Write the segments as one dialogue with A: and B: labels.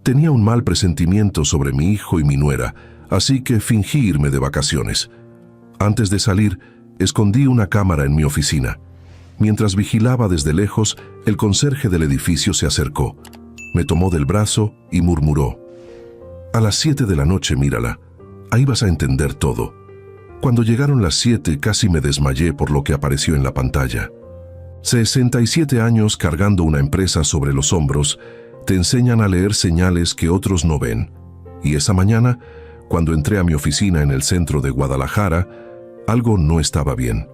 A: Tenía un mal presentimiento sobre mi hijo y mi nuera, así que fingí irme de vacaciones. Antes de salir, escondí una cámara en mi oficina. Mientras vigilaba desde lejos, el conserje del edificio se acercó. Me tomó del brazo y murmuró: «A las 7 de la noche, mírala. Ahí vas a entender todo». Cuando llegaron las 7, casi me desmayé por lo que apareció en la pantalla. 67 años cargando una empresa sobre los hombros te enseñan a leer señales que otros no ven. Y esa mañana, cuando entré a mi oficina en el centro de Guadalajara, algo no estaba bien.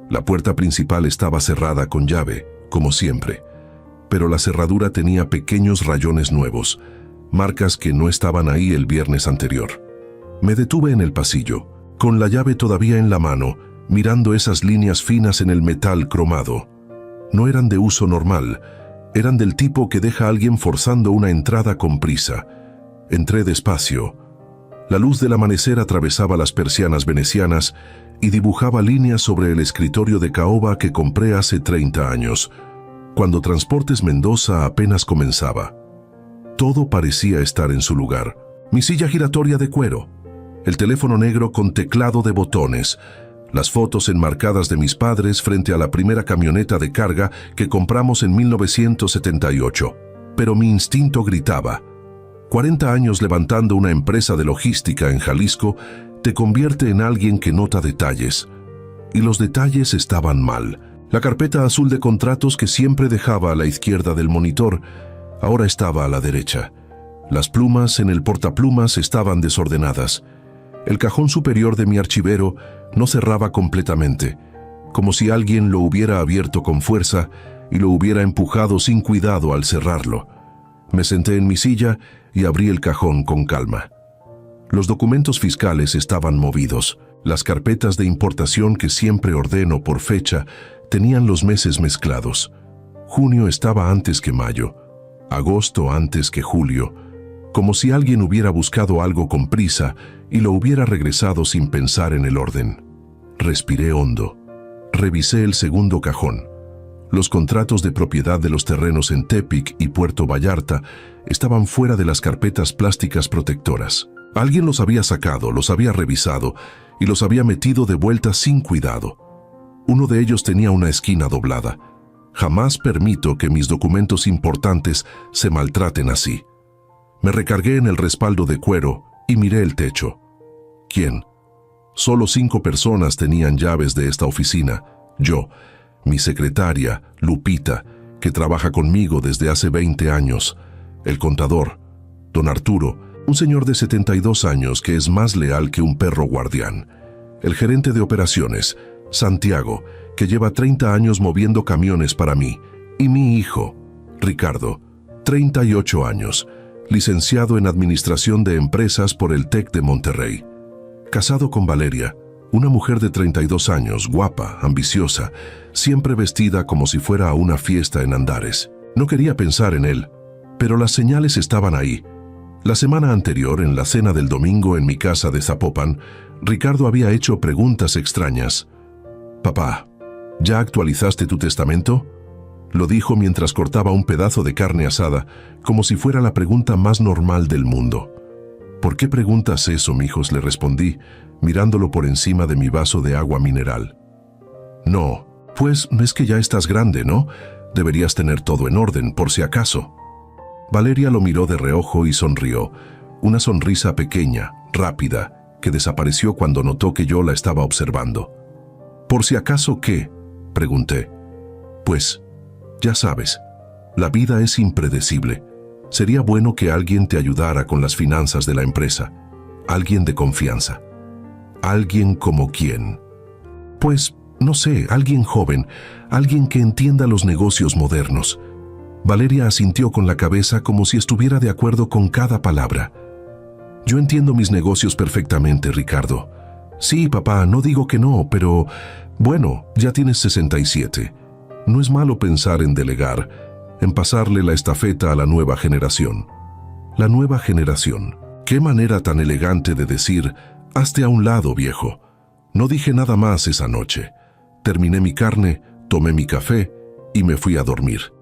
A: La puerta principal estaba cerrada con llave, como siempre, pero la cerradura tenía pequeños rayones nuevos, marcas que no estaban ahí el viernes anterior. Me detuve en el pasillo, con la llave todavía en la mano, mirando esas líneas finas en el metal cromado. No eran de uso normal, eran del tipo que deja a alguien forzando una entrada con prisa. Entré despacio. La luz del amanecer atravesaba las persianas venecianas y dibujaba líneas sobre el escritorio de caoba que compré hace 30 años, cuando Transportes Mendoza apenas comenzaba. Todo parecía estar en su lugar. Mi silla giratoria de cuero, el teléfono negro con teclado de botones, las fotos enmarcadas de mis padres frente a la primera camioneta de carga que compramos en 1978. Pero mi instinto gritaba: 40 años levantando una empresa de logística en Jalisco te convierte en alguien que nota detalles. Y los detalles estaban mal. La carpeta azul de contratos que siempre dejaba a la izquierda del monitor, ahora estaba a la derecha. Las plumas en el portaplumas estaban desordenadas. El cajón superior de mi archivero no cerraba completamente, como si alguien lo hubiera abierto con fuerza y lo hubiera empujado sin cuidado al cerrarlo. Me senté en mi silla y abrí el cajón con calma. Los documentos fiscales estaban movidos. Las carpetas de importación que siempre ordeno por fecha tenían los meses mezclados. Junio estaba antes que mayo, agosto antes que julio, como si alguien hubiera buscado algo con prisa y lo hubiera regresado sin pensar en el orden. Respiré hondo. Revisé el segundo cajón. Los contratos de propiedad de los terrenos en Tepic y Puerto Vallarta estaban fuera de las carpetas plásticas protectoras. Alguien los había sacado, los había revisado y los había metido de vuelta sin cuidado. Uno de ellos tenía una esquina doblada. Jamás permito que mis documentos importantes se maltraten así. Me recargué en el respaldo de cuero y miré el techo. ¿Quién? Solo 5 personas tenían llaves de esta oficina. Yo, mi secretaria, Lupita, que trabaja conmigo desde hace 20 años, el contador, don Arturo, un señor de 72 años que es más leal que un perro guardián, el gerente de operaciones, Santiago, que lleva 30 años moviendo camiones para mí, y mi hijo, Ricardo, 38 años, licenciado en Administración de Empresas por el TEC de Monterrey. Casado con Valeria, una mujer de 32 años, guapa, ambiciosa, siempre vestida como si fuera a una fiesta en Andares. No quería pensar en él, pero las señales estaban ahí. La semana anterior, en la cena del domingo en mi casa de Zapopan, Ricardo había hecho preguntas extrañas. «Papá, ¿ya actualizaste tu testamento?», lo dijo mientras cortaba un pedazo de carne asada, como si fuera la pregunta más normal del mundo. «¿Por qué preguntas eso, mijos?», le respondí, mirándolo por encima de mi vaso de agua mineral. «No, pues es que ya estás grande, ¿no? Deberías tener todo en orden, por si acaso». Valeria lo miró de reojo y sonrió, una sonrisa pequeña, rápida, que desapareció cuando notó que yo la estaba observando. «¿Por si acaso qué?», pregunté. «Pues, ya sabes, la vida es impredecible. Sería bueno que alguien te ayudara con las finanzas de la empresa, alguien de confianza». «¿Alguien como quién?». «Pues, no sé, alguien joven, alguien que entienda los negocios modernos». Valeria asintió con la cabeza como si estuviera de acuerdo con cada palabra. «Yo entiendo mis negocios perfectamente, Ricardo. Sí, papá, no digo que no, pero bueno, ya tienes 67. No es malo pensar en delegar, en pasarle la estafeta a la nueva generación». La nueva generación. Qué manera tan elegante de decir: «Hazte a un lado, viejo». No dije nada más esa noche. Terminé mi carne, tomé mi café y me fui a dormir.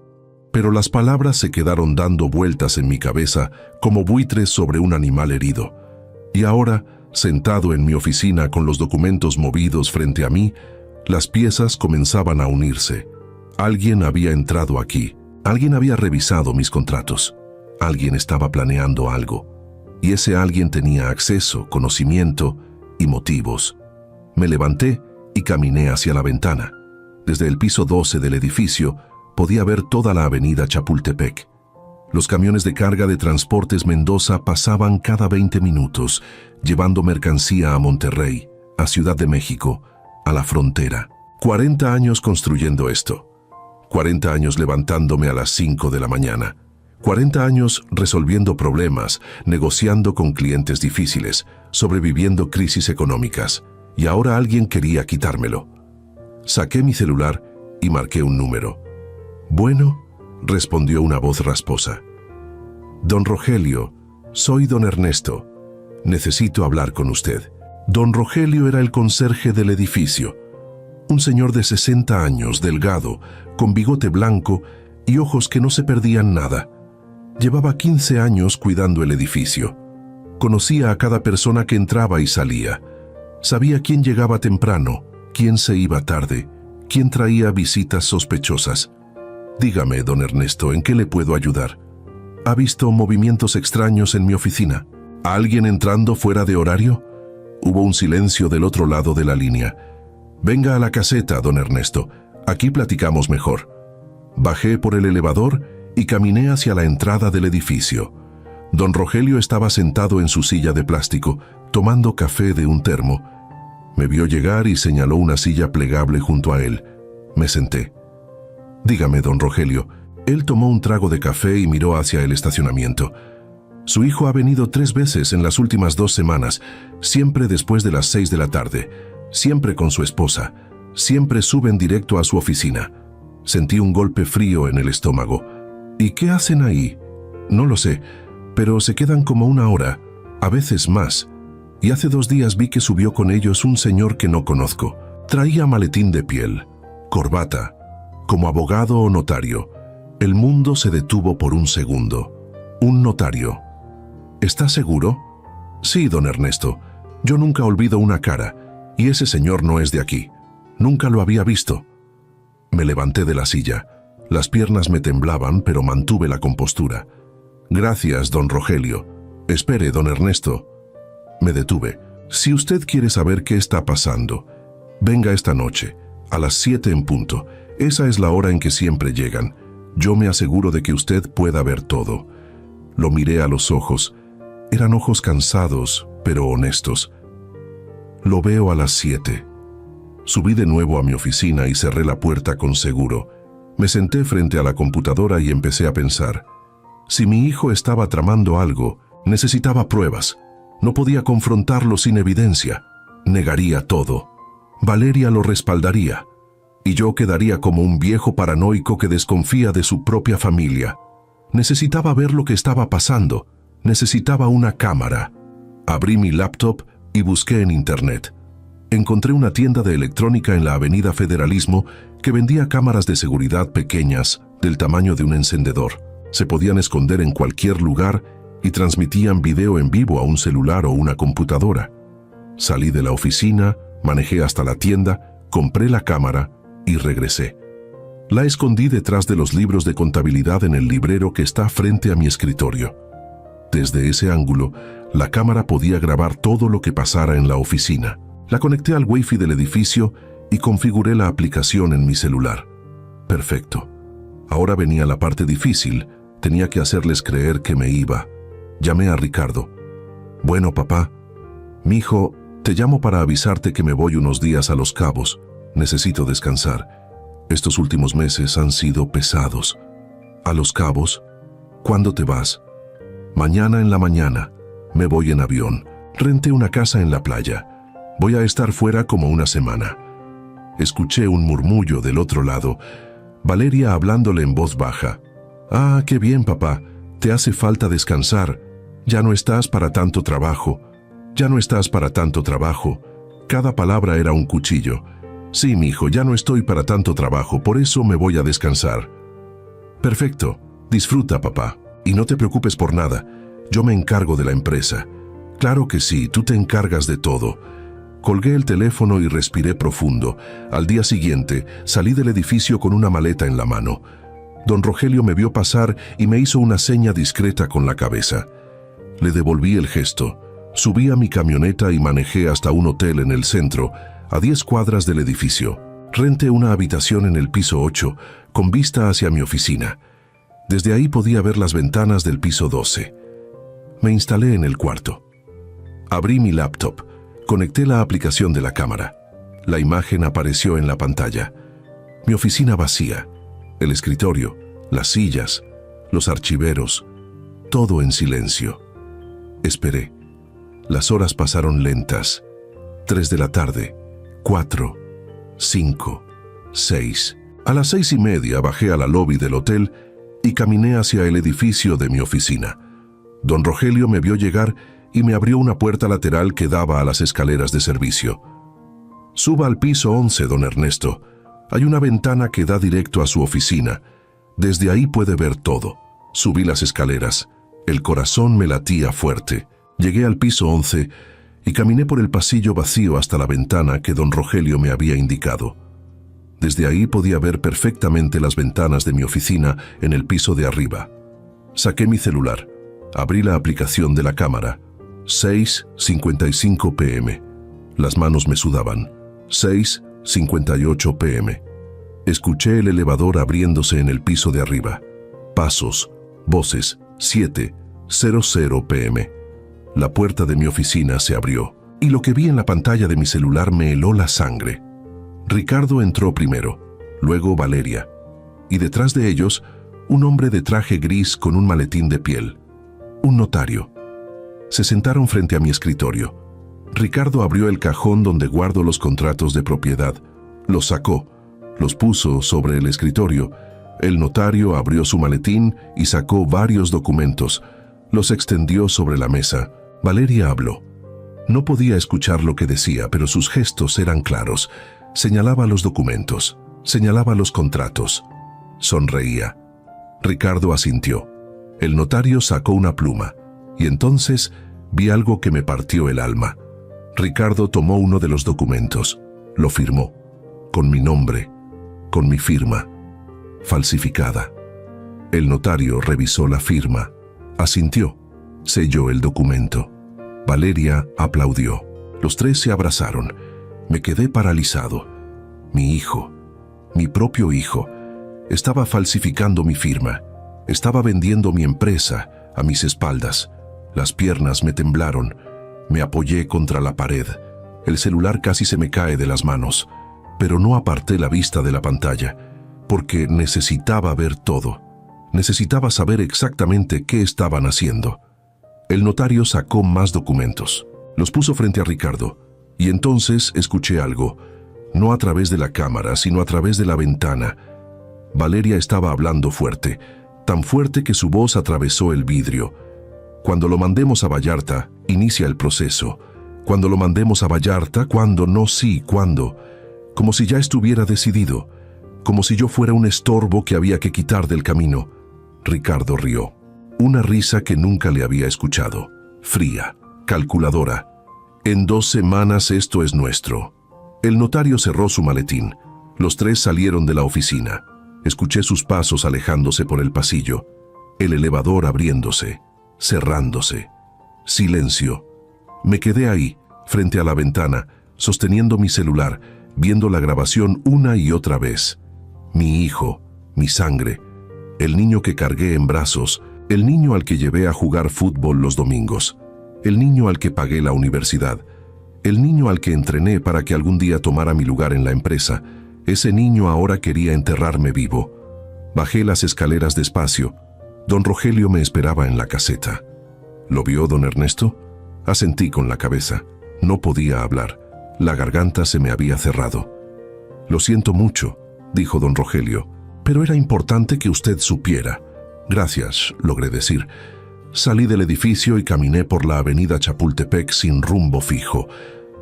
A: pero las palabras se quedaron dando vueltas en mi cabeza como buitres sobre un animal herido. Y ahora, sentado en mi oficina con los documentos movidos frente a mí, las piezas comenzaban a unirse. Alguien había entrado aquí, alguien había revisado mis contratos, alguien estaba planeando algo, y ese alguien tenía acceso, conocimiento y motivos. Me levanté y caminé hacia la ventana. Desde el piso 12 del edificio podía ver toda la avenida Chapultepec. Los camiones de carga de Transportes Mendoza pasaban cada 20 minutos, llevando mercancía a Monterrey, a Ciudad de México, a la frontera. 40 años construyendo esto. 40 años levantándome a las 5 de la mañana. 40 años resolviendo problemas, negociando con clientes difíciles, sobreviviendo crisis económicas. Y ahora alguien quería quitármelo. Saqué mi celular y marqué un número. «Bueno», respondió una voz rasposa. «Don Rogelio, soy don Ernesto. Necesito hablar con usted». Don Rogelio era el conserje del edificio. Un señor de 60 años, delgado, con bigote blanco y ojos que no se perdían nada. Llevaba 15 años cuidando el edificio. Conocía a cada persona que entraba y salía. Sabía quién llegaba temprano, quién se iba tarde, quién traía visitas sospechosas. «Dígame, don Ernesto, ¿en qué le puedo ayudar? ¿Ha visto movimientos extraños en mi oficina? ¿Alguien entrando fuera de horario?» Hubo un silencio del otro lado de la línea. «Venga a la caseta, don Ernesto. Aquí platicamos mejor». Bajé por el elevador y caminé hacia la entrada del edificio. Don Rogelio estaba sentado en su silla de plástico, tomando café de un termo. Me vio llegar y señaló una silla plegable junto a él. Me senté. «Dígame, don Rogelio». Él tomó un trago de café y miró hacia el estacionamiento. «Su hijo ha venido 3 veces en las últimas 2 semanas, siempre después de las 6 de la tarde, siempre con su esposa, siempre suben directo a su oficina». Sentí un golpe frío en el estómago. «¿Y qué hacen ahí?» «No lo sé, pero se quedan como 1 hora, a veces más. Y hace 2 días vi que subió con ellos un señor que no conozco. Traía maletín de piel, corbata, como abogado o notario». El mundo se detuvo por un segundo. «¿Un notario? ¿Está seguro?» «Sí, don Ernesto. Yo nunca olvido una cara, y ese señor no es de aquí. Nunca lo había visto». Me levanté de la silla. Las piernas me temblaban, pero mantuve la compostura. «Gracias, don Rogelio. Espere, don Ernesto». Me detuve. «Si usted quiere saber qué está pasando, venga esta noche, a las 7 en punto. Esa es la hora en que siempre llegan. Yo me aseguro de que usted pueda ver todo». Lo miré a los ojos. Eran ojos cansados, pero honestos. «Lo veo a las 7». Subí de nuevo a mi oficina y cerré la puerta con seguro. Me senté frente a la computadora y empecé a pensar. Si mi hijo estaba tramando algo, necesitaba pruebas. No podía confrontarlo sin evidencia. Negaría todo. Valeria lo respaldaría. Y yo quedaría como un viejo paranoico que desconfía de su propia familia. Necesitaba ver lo que estaba pasando. Necesitaba una cámara. Abrí mi laptop y busqué en internet. Encontré una tienda de electrónica en la Avenida Federalismo que vendía cámaras de seguridad pequeñas, del tamaño de un encendedor. Se podían esconder en cualquier lugar y transmitían video en vivo a un celular o una computadora. Salí de la oficina, manejé hasta la tienda, compré la cámara y regresé. La escondí detrás de los libros de contabilidad en el librero que está frente a mi escritorio. Desde ese ángulo, la cámara podía grabar todo lo que pasara en la oficina. La conecté al Wi-Fi del edificio y configuré la aplicación en mi celular. Perfecto. Ahora venía la parte difícil. Tenía que hacerles creer que me iba. Llamé a Ricardo. «Bueno, papá. Mijo, te llamo para avisarte que me voy unos días a Los Cabos. Necesito descansar. Estos últimos meses han sido pesados». «¿A Los Cabos? ¿Cuándo te vas?» «Mañana en la mañana. Me voy en avión. Renté una casa en la playa. Voy a estar fuera como 1 semana». Escuché un murmullo del otro lado. Valeria hablándole en voz baja. «Ah, qué bien, papá. Te hace falta descansar. Ya no estás para tanto trabajo. Ya no estás para tanto trabajo». Cada palabra era un cuchillo. «Sí, mijo, ya no estoy para tanto trabajo, por eso me voy a descansar». Perfecto. Disfruta, papá. Y no te preocupes por nada. Yo me encargo de la empresa. Claro que sí, tú te encargas de todo. Colgué el teléfono y respiré profundo. Al día siguiente, salí del edificio con una maleta en la mano. Don Rogelio me vio pasar y me hizo una seña discreta con la cabeza. Le devolví el gesto. Subí a mi camioneta y manejé hasta un hotel en el centro, a 10 cuadras del edificio. Renté una habitación en el piso 8, con vista hacia mi oficina. Desde ahí podía ver las ventanas del piso 12. Me instalé en el cuarto. Abrí mi laptop. Conecté la aplicación de la cámara. La imagen apareció en la pantalla. Mi oficina vacía. El escritorio, las sillas, los archiveros, todo en silencio. Esperé. Las horas pasaron lentas. 3 de la tarde, 4, 5, 6. A las 6:30 bajé a la lobby del hotel y caminé hacia el edificio de mi oficina. Don Rogelio me vio llegar y me abrió una puerta lateral que daba a las escaleras de servicio. Suba al piso 11, don Ernesto. Hay una ventana que da directo a su oficina. Desde ahí puede ver todo. Subí las escaleras. El corazón me latía fuerte. Llegué al piso 11 y caminé por el pasillo vacío hasta la ventana que don Rogelio me había indicado. Desde ahí podía ver perfectamente las ventanas de mi oficina en el piso de arriba. Saqué mi celular. Abrí la aplicación de la cámara. 6:55 p.m. Las manos me sudaban. 6:58 p.m. Escuché el elevador abriéndose en el piso de arriba. Pasos, voces. 7:00 p.m. La puerta de mi oficina se abrió y lo que vi en la pantalla de mi celular me heló la sangre. Ricardo entró primero, luego Valeria, y detrás de ellos, un hombre de traje gris con un maletín de piel. Un notario. Se sentaron frente a mi escritorio. Ricardo abrió el cajón donde guardo los contratos de propiedad. Los sacó, los puso sobre el escritorio. El notario abrió su maletín y sacó varios documentos. Los extendió sobre la mesa. Valeria habló. No podía escuchar lo que decía, pero sus gestos eran claros. Señalaba los documentos, señalaba los contratos. Sonreía. Ricardo asintió. El notario sacó una pluma, y entonces vi algo que me partió el alma. Ricardo tomó uno de los documentos, lo firmó, con mi nombre, con mi firma, falsificada. El notario revisó la firma, asintió, selló el documento. Valeria aplaudió. Los tres se abrazaron. Me quedé paralizado. Mi hijo, mi propio hijo, estaba falsificando mi firma. Estaba vendiendo mi empresa a mis espaldas. Las piernas me temblaron. Me apoyé contra la pared. El celular casi se me cae de las manos, pero no aparté la vista de la pantalla, porque necesitaba ver todo. Necesitaba saber exactamente qué estaban haciendo. El notario sacó más documentos. Los puso frente a Ricardo, y entonces escuché algo, no a través de la cámara, sino a través de la ventana. Valeria estaba hablando fuerte, tan fuerte que su voz atravesó el vidrio. Cuando lo mandemos a Vallarta, inicia el proceso. Cuando lo mandemos a Vallarta, ¿cuándo? No, sí, ¿cuándo? Como si ya estuviera decidido, como si yo fuera un estorbo que había que quitar del camino. Ricardo rió. Una risa que nunca le había escuchado. Fría, calculadora. En 2 semanas esto es nuestro. El notario cerró su maletín. Los tres salieron de la oficina. Escuché sus pasos alejándose por el pasillo. El elevador abriéndose, cerrándose. Silencio. Me quedé ahí, frente a la ventana, sosteniendo mi celular, viendo la grabación una y otra vez. Mi hijo, mi sangre, el niño que cargué en brazos, el niño al que llevé a jugar fútbol los domingos, el niño al que pagué la universidad, el niño al que entrené para que algún día tomara mi lugar en la empresa. Ese niño ahora quería enterrarme vivo. Bajé las escaleras despacio. Don Rogelio me esperaba en la caseta. ¿Lo vio, don Ernesto? Asentí con la cabeza. No podía hablar. La garganta se me había cerrado. Lo siento mucho, dijo don Rogelio, pero era importante que usted supiera. Gracias, logré decir. Salí del edificio y caminé por la avenida Chapultepec sin rumbo fijo.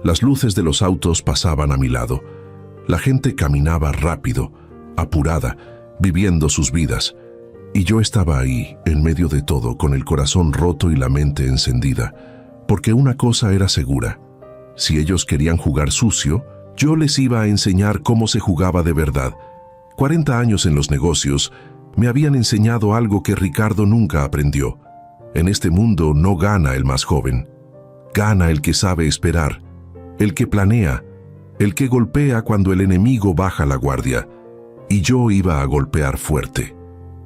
A: Las luces de los autos pasaban a mi lado. La gente caminaba rápido, apurada, viviendo sus vidas. Y yo estaba ahí, en medio de todo, con el corazón roto y la mente encendida, porque una cosa era segura: si ellos querían jugar sucio, yo les iba a enseñar cómo se jugaba de verdad. 40 años en los negocios me habían enseñado algo que Ricardo nunca aprendió. En este mundo no gana el más joven. Gana el que sabe esperar, el que planea, el que golpea cuando el enemigo baja la guardia. Y yo iba a golpear fuerte.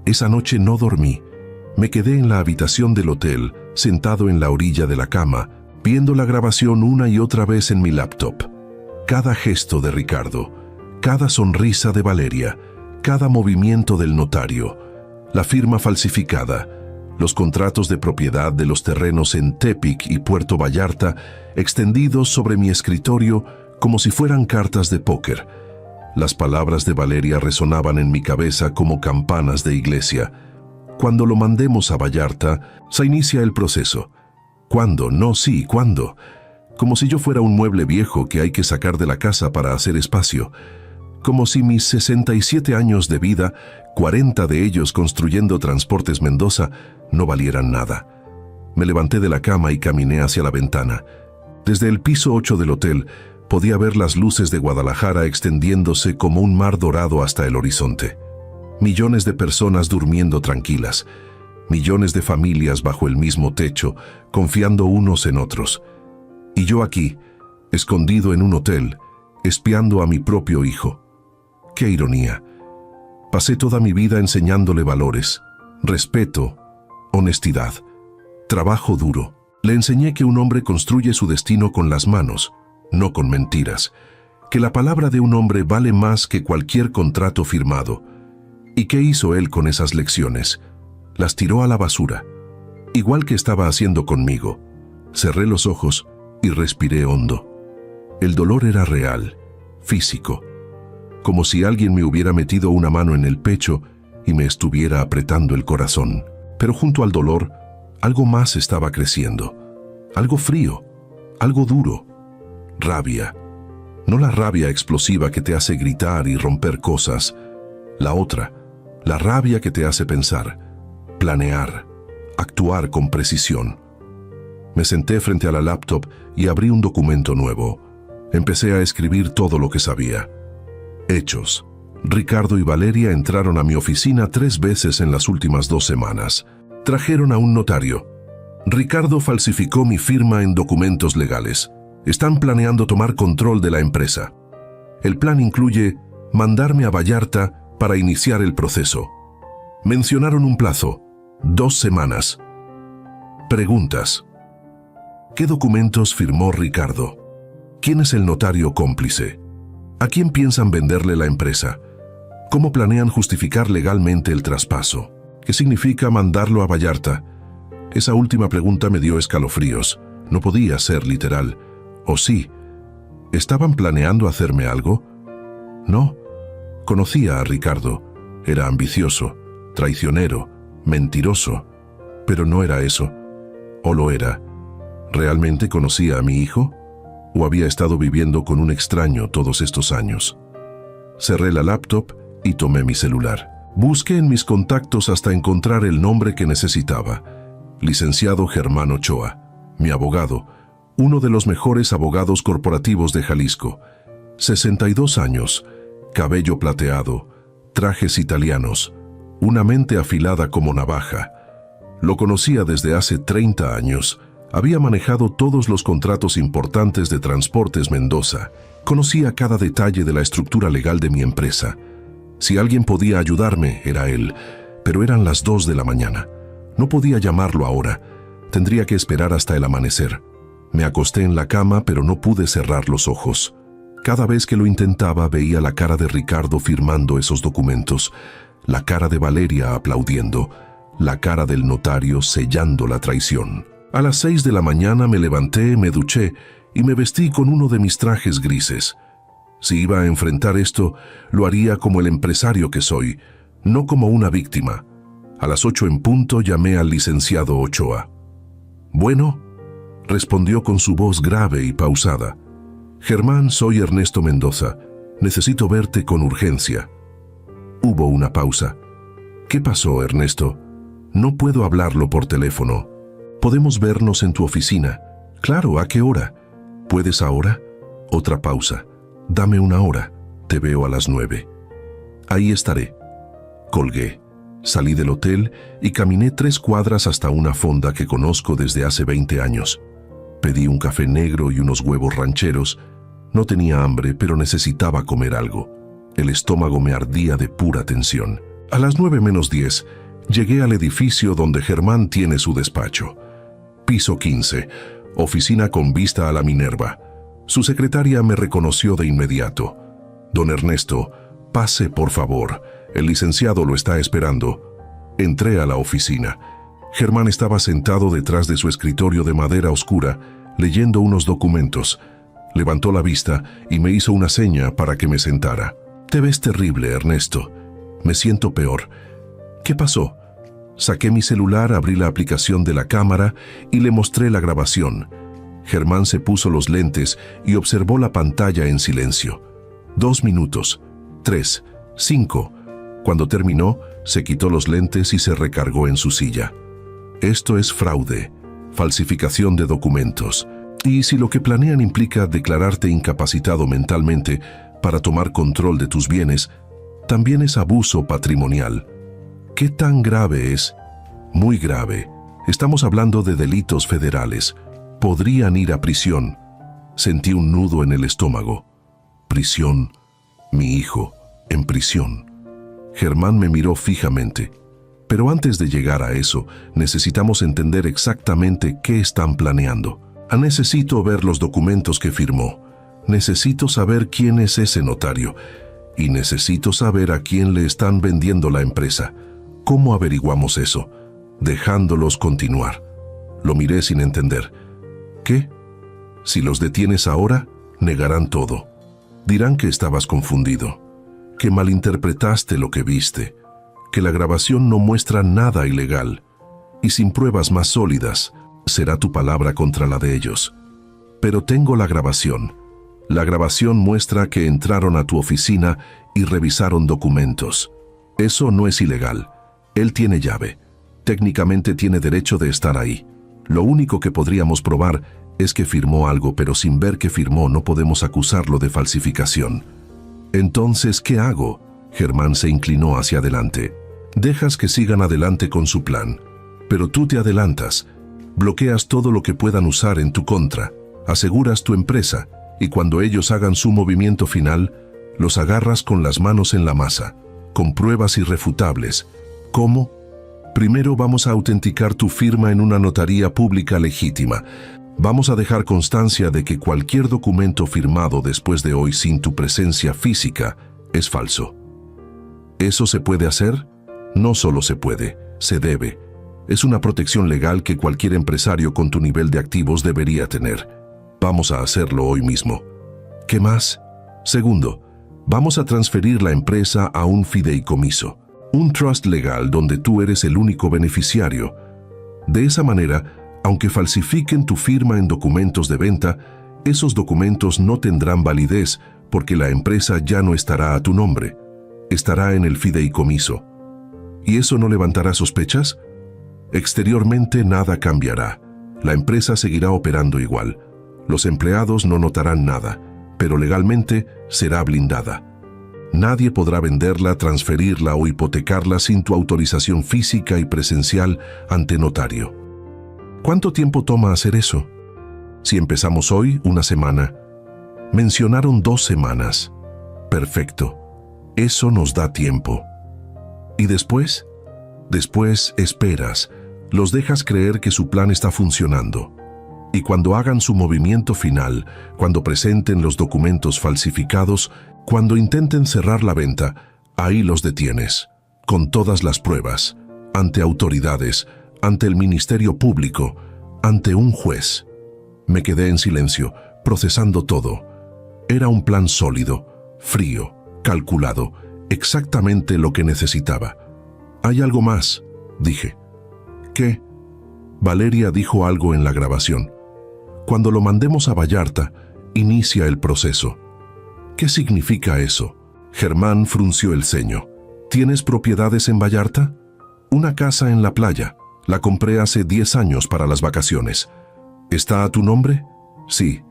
A: Esa noche no dormí. Me quedé en la habitación del hotel, sentado en la orilla de la cama, viendo la grabación una y otra vez en mi laptop. Cada gesto de Ricardo, cada sonrisa de Valeria, cada movimiento del notario, la firma falsificada, los contratos de propiedad de los terrenos en Tepic y Puerto Vallarta extendidos sobre mi escritorio como si fueran cartas de póker. Las palabras de Valeria resonaban en mi cabeza como campanas de iglesia. Cuando lo mandemos a Vallarta, se inicia el proceso. ¿Cuándo? No, sí, ¿cuándo? Como si yo fuera un mueble viejo que hay que sacar de la casa para hacer espacio. Como si mis 67 años de vida, 40 de ellos construyendo Transportes Mendoza, no valieran nada. Me levanté de la cama y caminé hacia la ventana. Desde el piso 8 del hotel, podía ver las luces de Guadalajara extendiéndose como un mar dorado hasta el horizonte. Millones de personas durmiendo tranquilas. Millones de familias bajo el mismo techo, confiando unos en otros. Y yo aquí, escondido en un hotel, espiando a mi propio hijo. ¡Qué ironía! Pasé toda mi vida enseñándole valores, respeto, honestidad, trabajo duro. Le enseñé que un hombre construye su destino con las manos, no con mentiras, que la palabra de un hombre vale más que cualquier contrato firmado. ¿Y qué hizo él con esas lecciones? Las tiró a la basura, igual que estaba haciendo conmigo. Cerré los ojos y respiré hondo. El dolor era real, físico, como si alguien me hubiera metido una mano en el pecho y me estuviera apretando el corazón. Pero junto al dolor, algo más estaba creciendo. Algo frío, algo duro. Rabia. No la rabia explosiva que te hace gritar y romper cosas. La otra, la rabia que te hace pensar, planear, actuar con precisión. Me senté frente a la laptop y abrí un documento nuevo. Empecé a escribir todo lo que sabía. Hechos. Ricardo y Valeria entraron a mi oficina 3 veces en las últimas 2 semanas. Trajeron a un notario. Ricardo falsificó mi firma en documentos legales. Están planeando tomar control de la empresa. El plan incluye mandarme a Vallarta para iniciar el proceso. Mencionaron un plazo: 2 semanas. Preguntas. ¿Qué documentos firmó Ricardo? ¿Quién es el notario cómplice? ¿A quién piensan venderle la empresa? ¿Cómo planean justificar legalmente el traspaso? ¿Qué significa mandarlo a Vallarta? Esa última pregunta me dio escalofríos. No podía ser literal. ¿O sí? ¿Estaban planeando hacerme algo? No. Conocía a Ricardo. Era ambicioso, traicionero, mentiroso. Pero no era eso. ¿O lo era? ¿Realmente conocía a mi hijo? ¿O había estado viviendo con un extraño todos estos años? Cerré la laptop y tomé mi celular. Busqué en mis contactos hasta encontrar el nombre que necesitaba. Licenciado Germán Ochoa, mi abogado, uno de los mejores abogados corporativos de Jalisco. 62 años, cabello plateado, trajes italianos, una mente afilada como navaja. Lo conocía desde hace 30 años. Había manejado todos los contratos importantes de Transportes Mendoza. Conocía cada detalle de la estructura legal de mi empresa. Si alguien podía ayudarme, era él, pero eran las 2 de la mañana. No podía llamarlo ahora. Tendría que esperar hasta el amanecer. Me acosté en la cama, pero no pude cerrar los ojos. Cada vez que lo intentaba, veía la cara de Ricardo firmando esos documentos, la cara de Valeria aplaudiendo, la cara del notario sellando la traición. A las 6 de la mañana me levanté, me duché y me vestí con uno de mis trajes grises. Si iba a enfrentar esto, lo haría como el empresario que soy, no como una víctima. A las 8 en punto llamé al licenciado Ochoa. «Bueno», respondió con su voz grave y pausada. «Germán, soy Ernesto Mendoza. Necesito verte con urgencia». Hubo una pausa. ¿Qué pasó, Ernesto? No puedo hablarlo por teléfono. Podemos vernos en tu oficina. Claro, ¿a qué hora? ¿Puedes ahora? Otra pausa. Dame una hora. Te veo a las 9. Ahí estaré. Colgué. Salí del hotel y caminé 3 cuadras hasta una fonda que conozco desde hace 20 años. Pedí un café negro y unos huevos rancheros. No tenía hambre, pero necesitaba comer algo. El estómago me ardía de pura tensión. A las 9:10, llegué al edificio donde Germán tiene su despacho. Piso 15, oficina con vista a la Minerva. Su secretaria me reconoció de inmediato. Don Ernesto, pase por favor. El licenciado lo está esperando. Entré a la oficina. Germán estaba sentado detrás de su escritorio de madera oscura, leyendo unos documentos. Levantó la vista y me hizo una seña para que me sentara. Te ves terrible, Ernesto. Me siento peor. ¿Qué pasó? Saqué mi celular, abrí la aplicación de la cámara y le mostré la grabación. Germán se puso los lentes y observó la pantalla en silencio. 2 minutos, 3, 5. Cuando terminó, se quitó los lentes y se recargó en su silla. Esto es fraude, falsificación de documentos. Y si lo que planean implica declararte incapacitado mentalmente para tomar control de tus bienes, también es abuso patrimonial. ¿Qué tan grave es? Muy grave. Estamos hablando de delitos federales. Podrían ir a prisión. Sentí un nudo en el estómago. Prisión. Mi hijo, en prisión. Germán me miró fijamente. Pero antes de llegar a eso, necesitamos entender exactamente qué están planeando. Necesito ver los documentos que firmó. Necesito saber quién es ese notario. Y necesito saber a quién le están vendiendo la empresa. ¿Cómo averiguamos eso? Dejándolos continuar. Lo miré sin entender. ¿Qué? Si los detienes ahora, negarán todo. Dirán que estabas confundido, que malinterpretaste lo que viste, que la grabación no muestra nada ilegal. Y sin pruebas más sólidas, será tu palabra contra la de ellos. Pero tengo la grabación. La grabación muestra que entraron a tu oficina y revisaron documentos. Eso no es ilegal. Él tiene llave. Técnicamente tiene derecho de estar ahí. Lo único que podríamos probar es que firmó algo, pero sin ver que firmó no podemos acusarlo de falsificación. Entonces, ¿qué hago? Germán se inclinó hacia adelante. Dejas que sigan adelante con su plan. Pero tú te adelantas. Bloqueas todo lo que puedan usar en tu contra. Aseguras tu empresa. Y cuando ellos hagan su movimiento final, los agarras con las manos en la masa, con pruebas irrefutables. ¿Cómo? Primero vamos a autenticar tu firma en una notaría pública legítima. Vamos a dejar constancia de que cualquier documento firmado después de hoy sin tu presencia física es falso. ¿Eso se puede hacer? No solo se puede, se debe. Es una protección legal que cualquier empresario con tu nivel de activos debería tener. Vamos a hacerlo hoy mismo. ¿Qué más? Segundo, vamos a transferir la empresa a un fideicomiso, un trust legal donde tú eres el único beneficiario. De esa manera, aunque falsifiquen tu firma en documentos de venta, esos documentos no tendrán validez porque la empresa ya no estará a tu nombre, estará en el fideicomiso. ¿Y eso no levantará sospechas? Exteriormente nada cambiará. La empresa seguirá operando igual. Los empleados no notarán nada, pero legalmente será blindada. Nadie podrá venderla, transferirla o hipotecarla sin tu autorización física y presencial ante notario. ¿Cuánto tiempo toma hacer eso? Si empezamos hoy, 1 semana. Mencionaron 2 semanas. Perfecto. Eso nos da tiempo. ¿Y después? Después esperas. Los dejas creer que su plan está funcionando. Y cuando hagan su movimiento final, cuando presenten los documentos falsificados, cuando intenten cerrar la venta, ahí los detienes, con todas las pruebas, ante autoridades, ante el Ministerio Público, ante un juez. Me quedé en silencio, procesando todo. Era un plan sólido, frío, calculado, exactamente lo que necesitaba. «Hay algo más», dije. «¿Qué?» Valeria dijo algo en la grabación. «Cuando lo mandemos a Vallarta, inicia el proceso». «¿Qué significa eso?» Germán frunció el ceño. «¿Tienes propiedades en Vallarta?» Una casa en la playa. La compré hace 10 años para las vacaciones. ¿Está a tu nombre? Sí.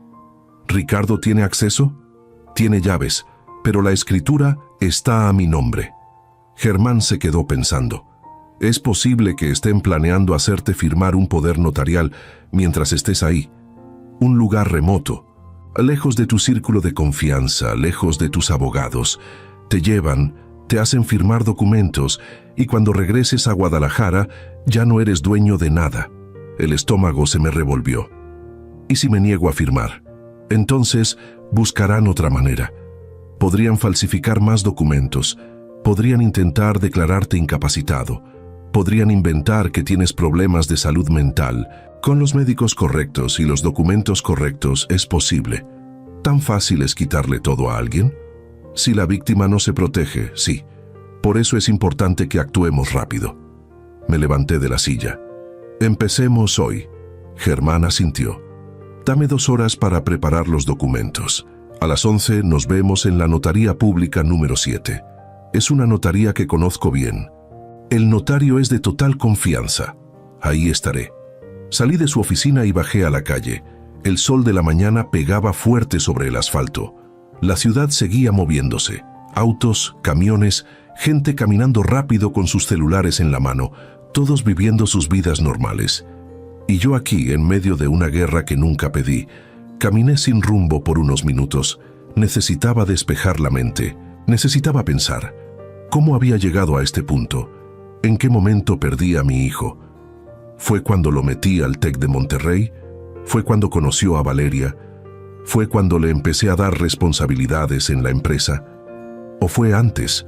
A: ¿Ricardo tiene acceso? Tiene llaves, pero la escritura está a mi nombre. Germán se quedó pensando. Es posible que estén planeando hacerte firmar un poder notarial mientras estés ahí. Un lugar remoto, lejos de tu círculo de confianza, lejos de tus abogados. Te llevan, te hacen firmar documentos y cuando regreses a Guadalajara ya no eres dueño de nada. El estómago se me revolvió. ¿Y si me niego a firmar? Entonces buscarán otra manera. Podrían falsificar más documentos, podrían intentar declararte incapacitado, podrían inventar que tienes problemas de salud mental. Con los médicos correctos y los documentos correctos es posible. ¿Tan fácil es quitarle todo a alguien? Si la víctima no se protege, sí. Por eso es importante que actuemos rápido. Me levanté de la silla. Empecemos hoy. Germán asintió. Dame 2 horas para preparar los documentos. A las 11 nos vemos en la notaría pública número 7. Es una notaría que conozco bien. El notario es de total confianza. Ahí estaré. Salí de su oficina y bajé a la calle. El sol de la mañana pegaba fuerte sobre el asfalto. La ciudad seguía moviéndose. Autos, camiones, gente caminando rápido con sus celulares en la mano, todos viviendo sus vidas normales. Y yo aquí, en medio de una guerra que nunca pedí, caminé sin rumbo por unos minutos. Necesitaba despejar la mente. Necesitaba pensar. ¿Cómo había llegado a este punto? ¿En qué momento perdí a mi hijo? ¿Fue cuando lo metí al TEC de Monterrey? ¿Fue cuando conoció a Valeria? ¿Fue cuando le empecé a dar responsabilidades en la empresa? ¿O fue antes?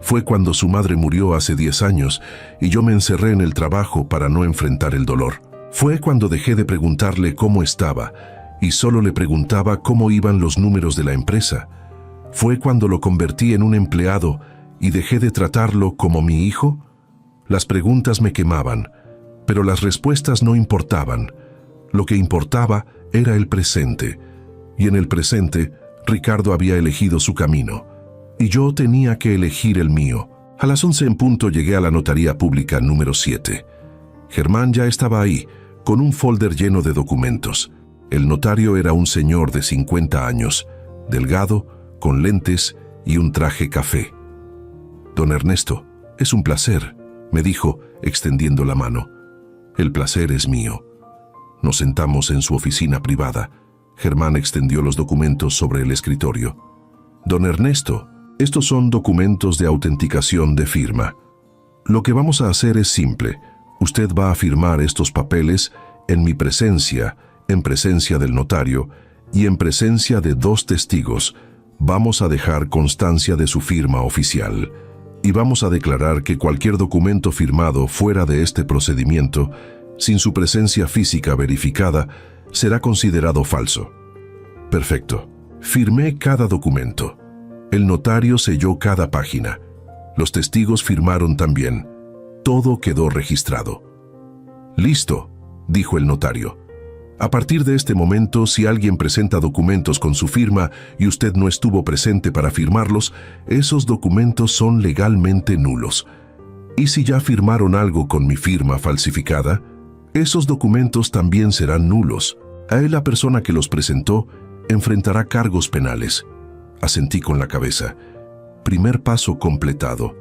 A: ¿Fue cuando su madre murió hace 10 años y yo me encerré en el trabajo para no enfrentar el dolor? ¿Fue cuando dejé de preguntarle cómo estaba y solo le preguntaba cómo iban los números de la empresa? ¿Fue cuando lo convertí en un empleado y dejé de tratarlo como mi hijo? Las preguntas me quemaban, pero las respuestas no importaban. Lo que importaba era el presente, y en el presente Ricardo había elegido su camino, y yo tenía que elegir el mío. A las 11 en punto llegué a la notaría pública número 7. Germán ya estaba ahí, con un folder lleno de documentos. El notario era un señor de 50 años, delgado, con lentes y un traje café. «Don Ernesto, es un placer», me dijo, extendiendo la mano. «El placer es mío». Nos sentamos en su oficina privada. Germán extendió los documentos sobre el escritorio. «Don Ernesto, estos son documentos de autenticación de firma. Lo que vamos a hacer es simple. Usted va a firmar estos papeles en mi presencia, en presencia del notario y en presencia de 2 testigos. Vamos a dejar constancia de su firma oficial y vamos a declarar que cualquier documento firmado fuera de este procedimiento, sin su presencia física verificada, será considerado falso». Perfecto. Firmé cada documento. El notario selló cada página. Los testigos firmaron también. Todo quedó registrado. «Listo», dijo el notario. «A partir de este momento, si alguien presenta documentos con su firma y usted no estuvo presente para firmarlos, esos documentos son legalmente nulos. Y si ya firmaron algo con mi firma falsificada, esos documentos también serán nulos. A él, la persona que los presentó, enfrentará cargos penales». Asentí con la cabeza. Primer paso completado.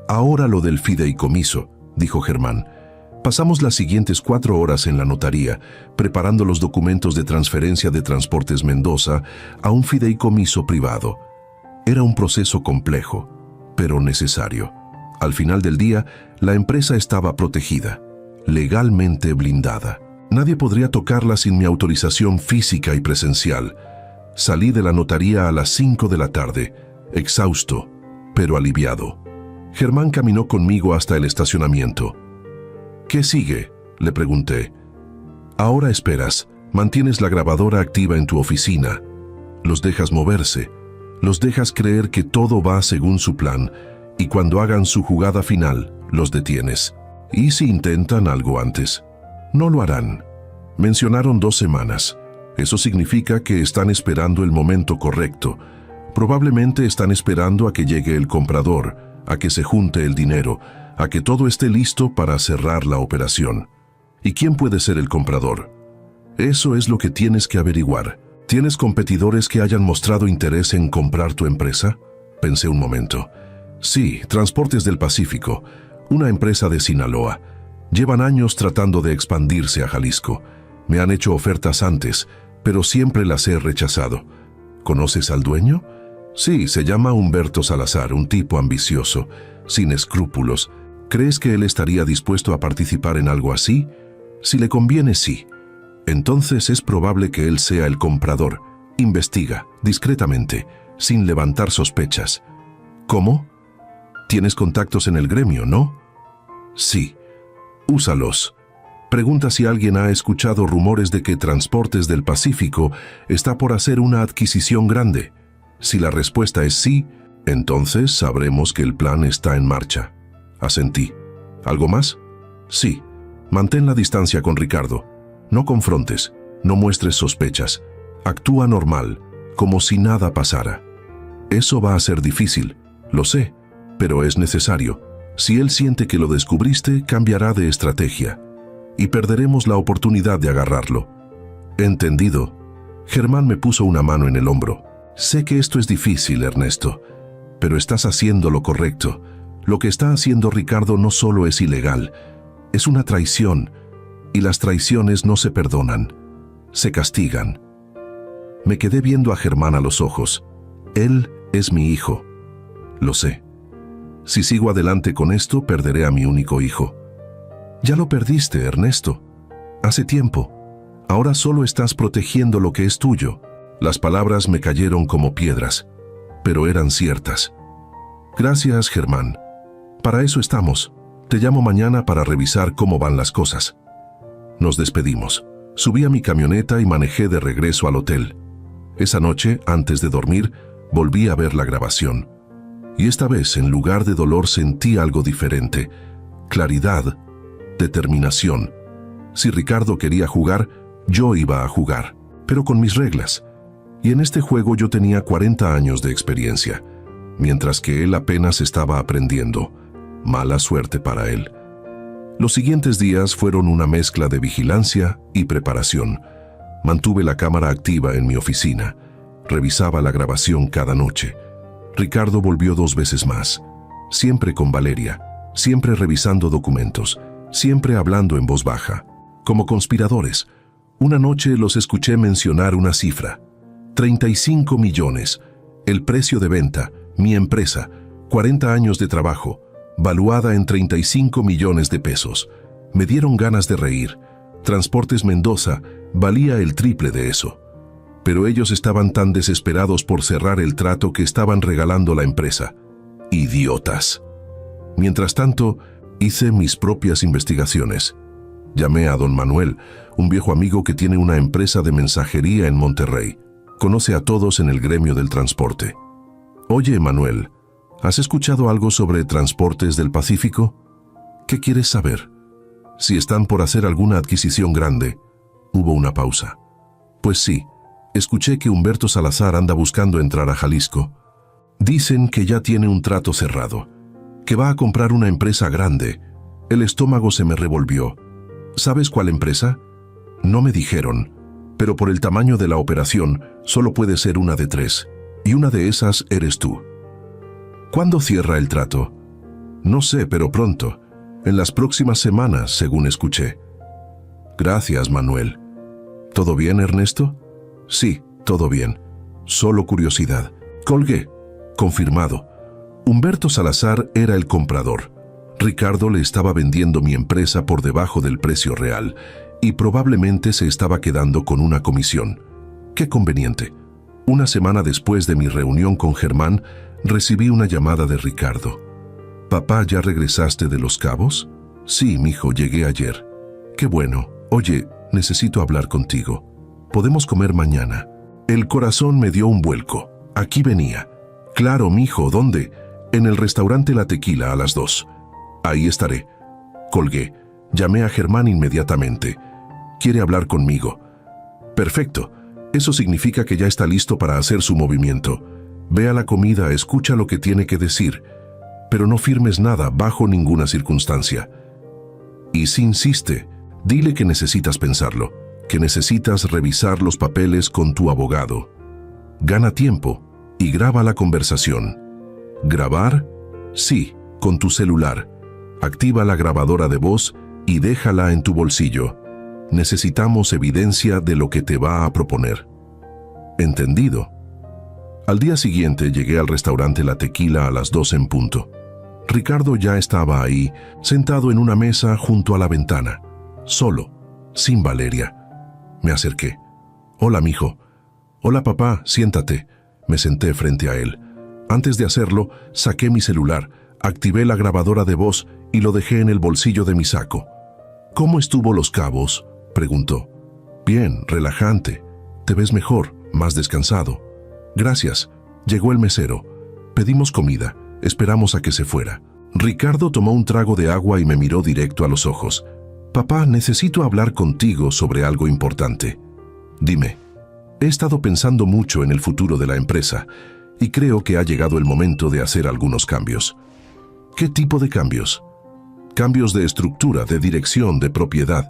A: «Ahora lo del fideicomiso», dijo Germán. Pasamos las siguientes 4 horas en la notaría, preparando los documentos de transferencia de Transportes Mendoza a un fideicomiso privado. Era un proceso complejo, pero necesario. Al final del día, la empresa estaba protegida, legalmente blindada. Nadie podría tocarla sin mi autorización física y presencial. Salí de la notaría a las 5 de la tarde, exhausto, pero aliviado. Germán caminó conmigo hasta el estacionamiento. «¿Qué sigue?», le pregunté. «Ahora esperas, mantienes la grabadora activa en tu oficina. Los dejas moverse, los dejas creer que todo va según su plan, y cuando hagan su jugada final, los detienes. ¿Y si intentan algo antes?». «No lo harán». Mencionaron 2 semanas. Eso significa que están esperando el momento correcto. Probablemente están esperando a que llegue el comprador, a que se junte el dinero, a que todo esté listo para cerrar la operación. ¿Y quién puede ser el comprador? Eso es lo que tienes que averiguar. ¿Tienes competidores que hayan mostrado interés en comprar tu empresa? Pensé un momento. Sí, Transportes del Pacífico, una empresa de Sinaloa. Llevan años tratando de expandirse a Jalisco. Me han hecho ofertas antes, pero siempre las he rechazado. ¿Conoces al dueño? Sí, se llama Humberto Salazar, un tipo ambicioso, sin escrúpulos. ¿Crees que él estaría dispuesto a participar en algo así? Si le conviene, sí. Entonces es probable que él sea el comprador. Investiga, discretamente, sin levantar sospechas. ¿Cómo? Tienes contactos en el gremio, ¿no? Sí. Úsalos. Pregunta si alguien ha escuchado rumores de que Transportes del Pacífico está por hacer una adquisición grande. Si la respuesta es sí, entonces sabremos que el plan está en marcha. Asentí. ¿Algo más? Sí. Mantén la distancia con Ricardo. No confrontes, no muestres sospechas. Actúa normal, como si nada pasara. Eso va a ser difícil, lo sé, pero es necesario. Si él siente que lo descubriste, cambiará de estrategia y perderemos la oportunidad de agarrarlo. Entendido. Germán me puso una mano en el hombro. Sé que esto es difícil, Ernesto, pero estás haciendo lo correcto. Lo que está haciendo Ricardo no solo es ilegal, es una traición, y las traiciones no se perdonan, se castigan. Me quedé viendo a Germán a los ojos. Él es mi hijo. Lo sé. Si sigo adelante con esto, perderé a mi único hijo. Ya lo perdiste, Ernesto. Hace tiempo. Ahora solo estás protegiendo lo que es tuyo. Las palabras me cayeron como piedras, pero eran ciertas. Gracias, Germán. Para eso estamos. Te llamo mañana para revisar cómo van las cosas. Nos despedimos. Subí a mi camioneta y manejé de regreso al hotel. Esa noche, antes de dormir, volví a ver la grabación. Y esta vez, en lugar de dolor, sentí algo diferente. Claridad, determinación. Si Ricardo quería jugar, yo iba a jugar, pero con mis reglas. Y en este juego yo tenía 40 años de experiencia, mientras que él apenas estaba aprendiendo. Mala suerte para él. Los siguientes días fueron una mezcla de vigilancia y preparación. Mantuve la cámara activa en mi oficina. Revisaba la grabación cada noche. Ricardo volvió 2 veces más. Siempre con Valeria, siempre revisando documentos, siempre hablando en voz baja. Como conspiradores, una noche los escuché mencionar una cifra. 35 millones. El precio de venta, mi empresa, 40 años de trabajo, valuada en 35 millones de pesos. Me dieron ganas de reír. Transportes Mendoza valía el triple de eso. Pero ellos estaban tan desesperados por cerrar el trato que estaban regalando la empresa. Idiotas. Mientras tanto, hice mis propias investigaciones. Llamé a don Manuel, un viejo amigo que tiene una empresa de mensajería en Monterrey. Conoce a todos en el gremio del transporte. Oye, Manuel, ¿has escuchado algo sobre Transportes del Pacífico? ¿Qué quieres saber? Si están por hacer alguna adquisición grande. Hubo una pausa. Pues sí, escuché que Humberto Salazar anda buscando entrar a Jalisco. Dicen que ya tiene un trato cerrado, que va a comprar una empresa grande. El estómago se me revolvió. ¿Sabes cuál empresa? No me dijeron, pero por el tamaño de la operación, solo puede ser una de 3, y una de esas eres tú. ¿Cuándo cierra el trato? No sé, pero pronto, en las próximas semanas, según escuché. Gracias, Manuel. ¿Todo bien, Ernesto? Sí, todo bien. Solo curiosidad. Colgué. Confirmado. Humberto Salazar era el comprador. Ricardo le estaba vendiendo mi empresa por debajo del precio real y probablemente se estaba quedando con una comisión. ¡Qué conveniente! Una semana después de mi reunión con Germán, recibí una llamada de Ricardo. «Papá, ¿ya regresaste de Los Cabos?» «Sí, mijo, llegué ayer». «Qué bueno. Oye, necesito hablar contigo. ¿Podemos comer mañana?» El corazón me dio un vuelco. Aquí venía. «Claro, mijo, ¿dónde?» «En el restaurante La Tequila a las 2. Ahí estaré». Colgué. Llamé a Germán inmediatamente. «Quiere hablar conmigo». «Perfecto. Eso significa que ya está listo para hacer su movimiento. Ve a la comida, escucha lo que tiene que decir. pero no firmes nada bajo ninguna circunstancia. Y si insiste, dile que necesitas pensarlo, que necesitas revisar los papeles con tu abogado. Gana tiempo y graba la conversación. ¿Grabar? Sí, con tu celular. Activa la grabadora de voz y déjala en tu bolsillo. Necesitamos evidencia de lo que te va a proponer. ¿Entendido? Al día siguiente llegué al restaurante La Tequila a las 2 en punto. Ricardo ya estaba ahí, sentado en una mesa junto a la ventana, solo, sin Valeria. Me acerqué. «Hola, mijo». «Hola, papá, siéntate». Me senté frente a él. Antes de hacerlo, saqué mi celular, activé la grabadora de voz y lo dejé en el bolsillo de mi saco. «¿Cómo estuvo Los Cabos?», preguntó. «Bien, relajante. Te ves mejor, más descansado». «Gracias». Llegó el mesero. Pedimos comida. Esperamos a que se fuera. Ricardo tomó un trago de agua y me miró directo a los ojos. «Papá, necesito hablar contigo sobre algo importante». «Dime». «He estado pensando mucho en el futuro de la empresa y creo que ha llegado el momento de hacer algunos cambios». «¿Qué tipo de cambios?» «Cambios de estructura, de dirección, de propiedad».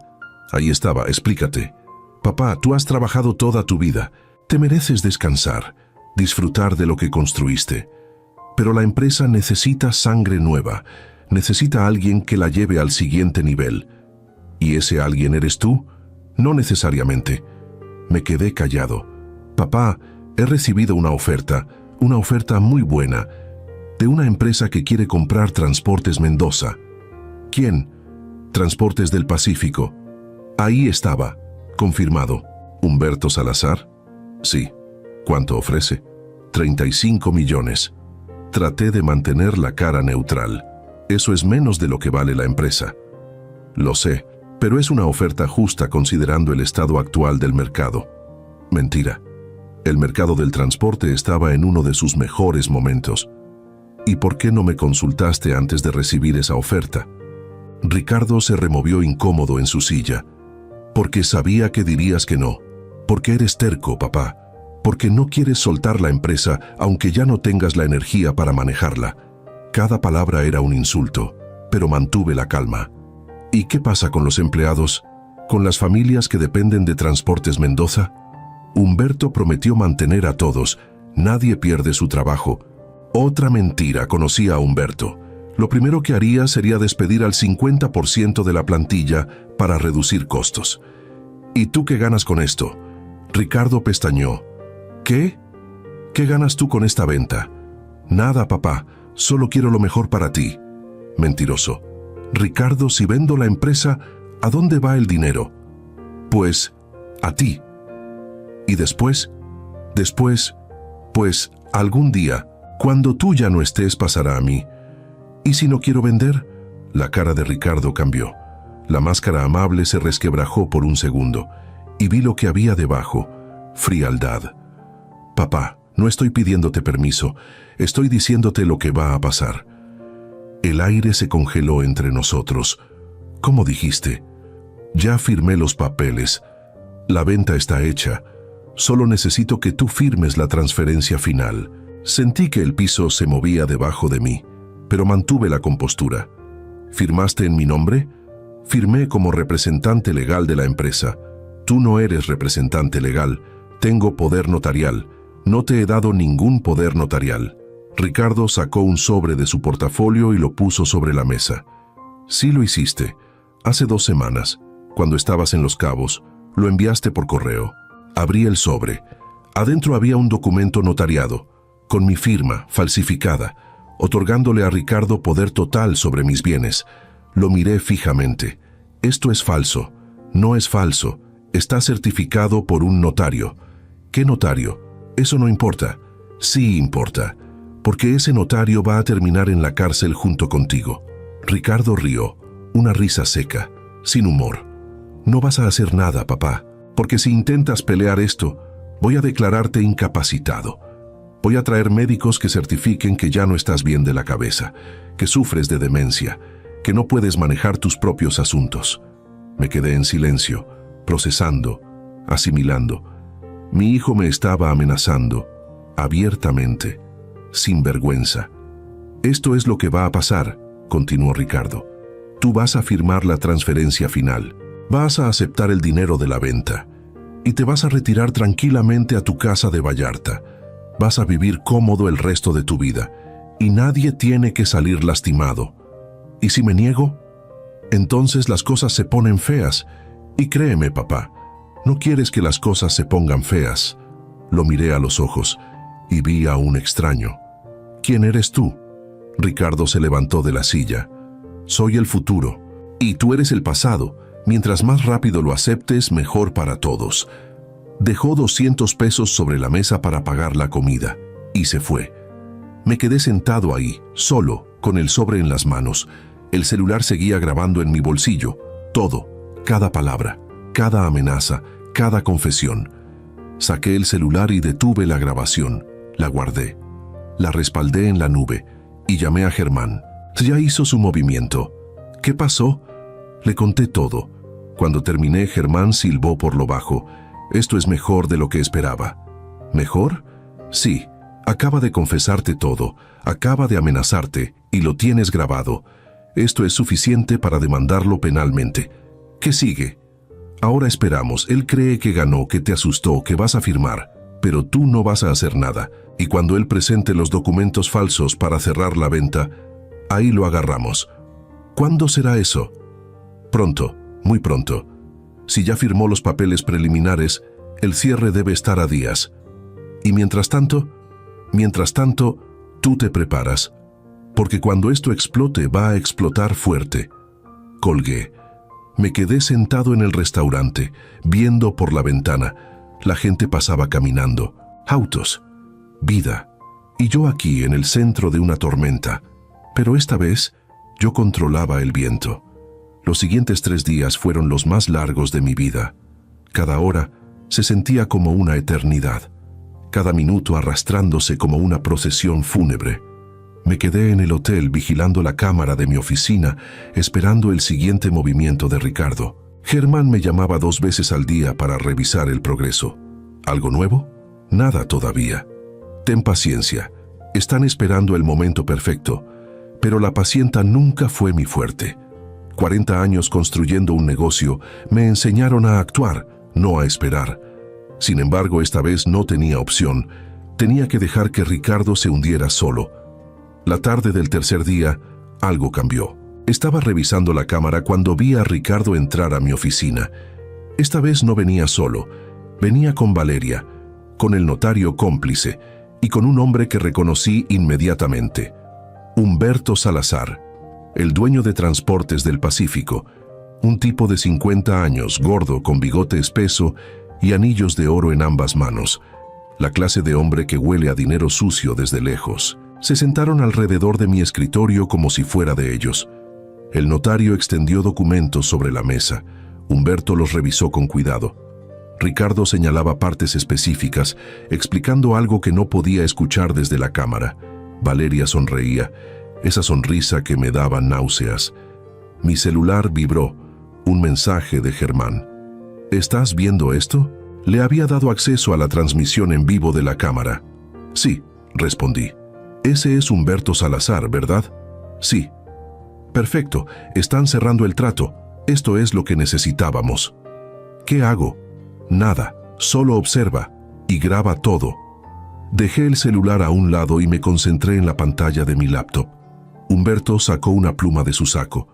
A: «Ahí estaba, explícate». «Papá, tú has trabajado toda tu vida. Te mereces descansar, disfrutar de lo que construiste. Pero la empresa necesita sangre nueva, necesita a alguien que la lleve al siguiente nivel. ¿Y ese alguien eres tú? No necesariamente». Me quedé callado. «Papá, he recibido una oferta muy buena, de una empresa que quiere comprar Transportes Mendoza». «¿Quién?» «Transportes del Pacífico». Ahí estaba, confirmado. «¿Humberto Salazar?» «Sí». «¿Cuánto ofrece?» 35 millones. Traté de mantener la cara neutral. Eso es menos de lo que vale la empresa. Lo sé, pero es una oferta justa considerando el estado actual del mercado. Mentira. El mercado del transporte estaba en uno de sus mejores momentos. ¿Y por qué no me consultaste antes de recibir esa oferta? Ricardo se removió incómodo en su silla. Porque sabía que dirías que no. Porque eres terco, papá. Porque no quieres soltar la empresa aunque ya no tengas la energía para manejarla. Cada palabra era un insulto, pero mantuve la calma. ¿Y qué pasa con los empleados? ¿Con las familias que dependen de Transportes Mendoza? Humberto prometió mantener a todos. Nadie pierde su trabajo. Otra mentira, conocía a Humberto. Lo primero que haría sería despedir al 50% de la plantilla para reducir costos. ¿Y tú qué ganas con esto? Ricardo pestañeó. ¿Qué? ¿Qué ganas tú con esta venta? Nada, papá. Solo quiero lo mejor para ti. Mentiroso. Ricardo, si vendo la empresa, ¿a dónde va el dinero? Pues, a ti. ¿Y después? Después, pues, algún día, cuando tú ya no estés, pasará a mí. ¿Y si no quiero vender? La cara de Ricardo cambió. La máscara amable se resquebrajó por un segundo, y vi lo que había debajo, frialdad. Papá, no estoy pidiéndote permiso, estoy diciéndote lo que va a pasar. El aire se congeló entre nosotros. ¿Cómo dijiste? Ya firmé los papeles. La venta está hecha. Solo necesito que tú firmes la transferencia final. Sentí que el piso se movía debajo de mí, pero mantuve la compostura. ¿Firmaste en mi nombre? Firmé como representante legal de la empresa. Tú no eres representante legal. Tengo poder notarial. No te he dado ningún poder notarial. Ricardo sacó un sobre de su portafolio y lo puso sobre la mesa. Sí lo hiciste. Hace 2 semanas, cuando estabas en Los Cabos, lo enviaste por correo. Abrí el sobre. Adentro había un documento notariado, con mi firma, falsificada, otorgándole a Ricardo poder total sobre mis bienes. Lo miré fijamente. Esto es falso. No es falso. Está certificado por un notario. ¿Qué notario? Eso no importa. Sí importa, porque ese notario va a terminar en la cárcel junto contigo. Ricardo rió, una risa seca, sin humor. No vas a hacer nada, papá, porque si intentas pelear esto, voy a declararte incapacitado. Voy a traer médicos que certifiquen que ya no estás bien de la cabeza, que sufres de demencia, que no puedes manejar tus propios asuntos. Me quedé en silencio, procesando, asimilando. Mi hijo me estaba amenazando, abiertamente, sin vergüenza. Esto es lo que va a pasar, continuó Ricardo. Tú vas a firmar la transferencia final, vas a aceptar el dinero de la venta y te vas a retirar tranquilamente a tu casa de Vallarta. Vas a vivir cómodo el resto de tu vida y nadie tiene que salir lastimado. ¿Y si me niego? Entonces las cosas se ponen feas. Y créeme, papá, no quieres que las cosas se pongan feas. Lo miré a los ojos y vi a un extraño. ¿Quién eres tú? Ricardo se levantó de la silla. Soy el futuro y tú eres el pasado. Mientras más rápido lo aceptes, mejor para todos. Dejó 200 pesos sobre la mesa para pagar la comida y se fue. Me quedé sentado ahí, solo, con el sobre en las manos. El celular seguía grabando en mi bolsillo. Todo, cada palabra, cada amenaza, cada confesión. Saqué el celular y detuve la grabación. La guardé. La respaldé en la nube y llamé a Germán. Ya hizo su movimiento. ¿Qué pasó? Le conté todo. Cuando terminé, Germán silbó por lo bajo. Esto es mejor de lo que esperaba. ¿Mejor? Sí. Acaba de confesarte todo. Acaba de amenazarte y lo tienes grabado. Esto es suficiente para demandarlo penalmente. ¿Qué sigue? Ahora esperamos. Él cree que ganó, que te asustó, que vas a firmar. Pero tú no vas a hacer nada. Y cuando él presente los documentos falsos para cerrar la venta, ahí lo agarramos. ¿Cuándo será eso? Pronto, muy pronto. Si ya firmó los papeles preliminares, el cierre debe estar a días. Y mientras tanto, tú te preparas. Porque cuando esto explote, va a explotar fuerte. Colgué. Me quedé sentado en el restaurante, viendo por la ventana. La gente pasaba caminando. Autos. Vida. Y yo aquí, en el centro de una tormenta. Pero esta vez, yo controlaba el viento. Los siguientes 3 días fueron los más largos de mi vida. Cada hora se sentía como una eternidad. Cada minuto arrastrándose como una procesión fúnebre. Me quedé en el hotel vigilando la cámara de mi oficina, esperando el siguiente movimiento de Ricardo. Germán me llamaba 2 veces al día para revisar el progreso. ¿Algo nuevo? Nada todavía. Ten paciencia. Están esperando el momento perfecto. Pero la paciencia nunca fue mi fuerte. 40 años construyendo un negocio me enseñaron a actuar, no a esperar. Sin embargo, esta vez no tenía opción. Tenía que dejar que Ricardo se hundiera solo. La tarde del tercer día, algo cambió. Estaba revisando la cámara cuando vi a Ricardo entrar a mi oficina. Esta vez no venía solo. Venía con Valeria, con el notario cómplice y con un hombre que reconocí inmediatamente. Humberto Salazar, el dueño de Transportes del Pacífico, un tipo de 50 años, gordo, con bigote espeso y anillos de oro en ambas manos. La clase de hombre que huele a dinero sucio desde lejos. Se sentaron alrededor de mi escritorio como si fuera de ellos. El notario extendió documentos sobre la mesa. Humberto los revisó con cuidado. Ricardo señalaba partes específicas, explicando algo que no podía escuchar desde la cámara. Valeria sonreía, esa sonrisa que me daba náuseas. Mi celular vibró. Un mensaje de Germán. ¿Estás viendo esto? Le había dado acceso a la transmisión en vivo de la cámara. Sí, respondí. Ese es Humberto Salazar, ¿verdad? Sí. Perfecto, están cerrando el trato. Esto es lo que necesitábamos. ¿Qué hago? Nada, solo observa y graba todo. Dejé el celular a un lado y me concentré en la pantalla de mi laptop. Humberto sacó una pluma de su saco.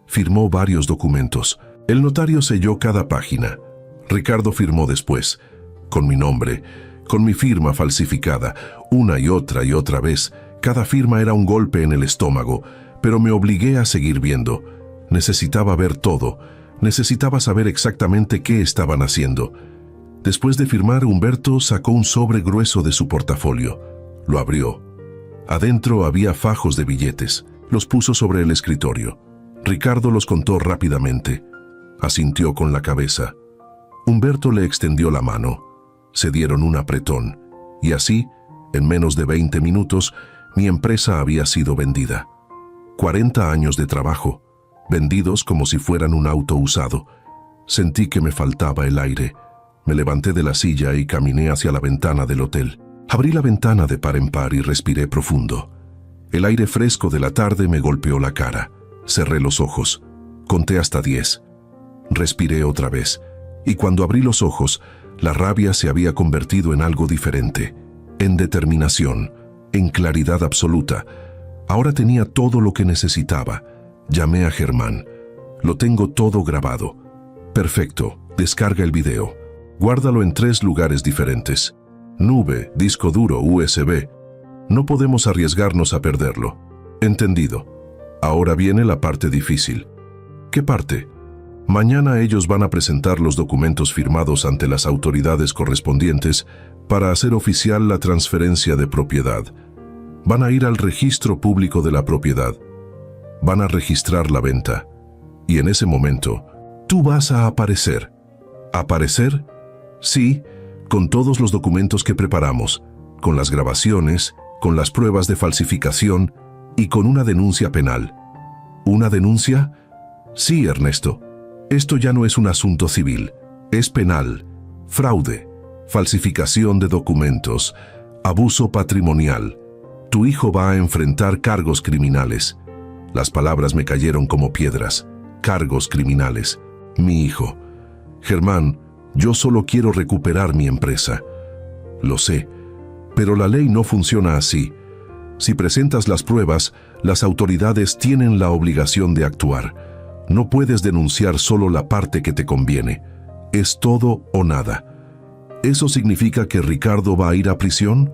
A: Firmó varios documentos. El notario selló cada página. Ricardo firmó después, con mi nombre, con mi firma falsificada, una y otra vez. Cada firma era un golpe en el estómago, pero me obligué a seguir viendo. Necesitaba ver todo. Necesitaba saber exactamente qué estaban haciendo. Después de firmar, Humberto sacó un sobre grueso de su portafolio. Lo abrió. Adentro había fajos de billetes. Los puso sobre el escritorio. Ricardo los contó rápidamente. Asintió con la cabeza. Humberto le extendió la mano. Se dieron un apretón. Y así, en menos de 20 minutos, mi empresa había sido vendida. 40 años de trabajo, vendidos como si fueran un auto usado. Sentí que me faltaba el aire. Me levanté de la silla y caminé hacia la ventana del hotel. Abrí la ventana de par en par y respiré profundo. El aire fresco de la tarde me golpeó la cara. Cerré los ojos. Conté hasta 10. Respiré otra vez. Y cuando abrí los ojos, la rabia se había convertido en algo diferente. En determinación. En claridad absoluta. Ahora tenía todo lo que necesitaba. Llamé a Germán. Lo tengo todo grabado. Perfecto. Descarga el video. Guárdalo en 3 lugares diferentes. Nube, disco duro, USB. No podemos arriesgarnos a perderlo. Entendido. Ahora viene la parte difícil. ¿Qué parte? Mañana ellos van a presentar los documentos firmados ante las autoridades correspondientes para hacer oficial la transferencia de propiedad. Van a ir al registro público de la propiedad. Van a registrar la venta. Y en ese momento, tú vas a aparecer. ¿Aparecer? Sí, con todos los documentos que preparamos, con las grabaciones, con las pruebas de falsificación y con una denuncia penal. ¿Una denuncia? Sí, Ernesto. Esto ya no es un asunto civil, es penal. Fraude, falsificación de documentos, abuso patrimonial. Tu hijo va a enfrentar cargos criminales. Las palabras me cayeron como piedras. Cargos criminales. Mi hijo. Germán, yo solo quiero recuperar mi empresa. Lo sé, pero la ley no funciona así. Si presentas las pruebas, las autoridades tienen la obligación de actuar. No puedes denunciar solo la parte que te conviene. Es todo o nada. ¿Eso significa que Ricardo va a ir a prisión?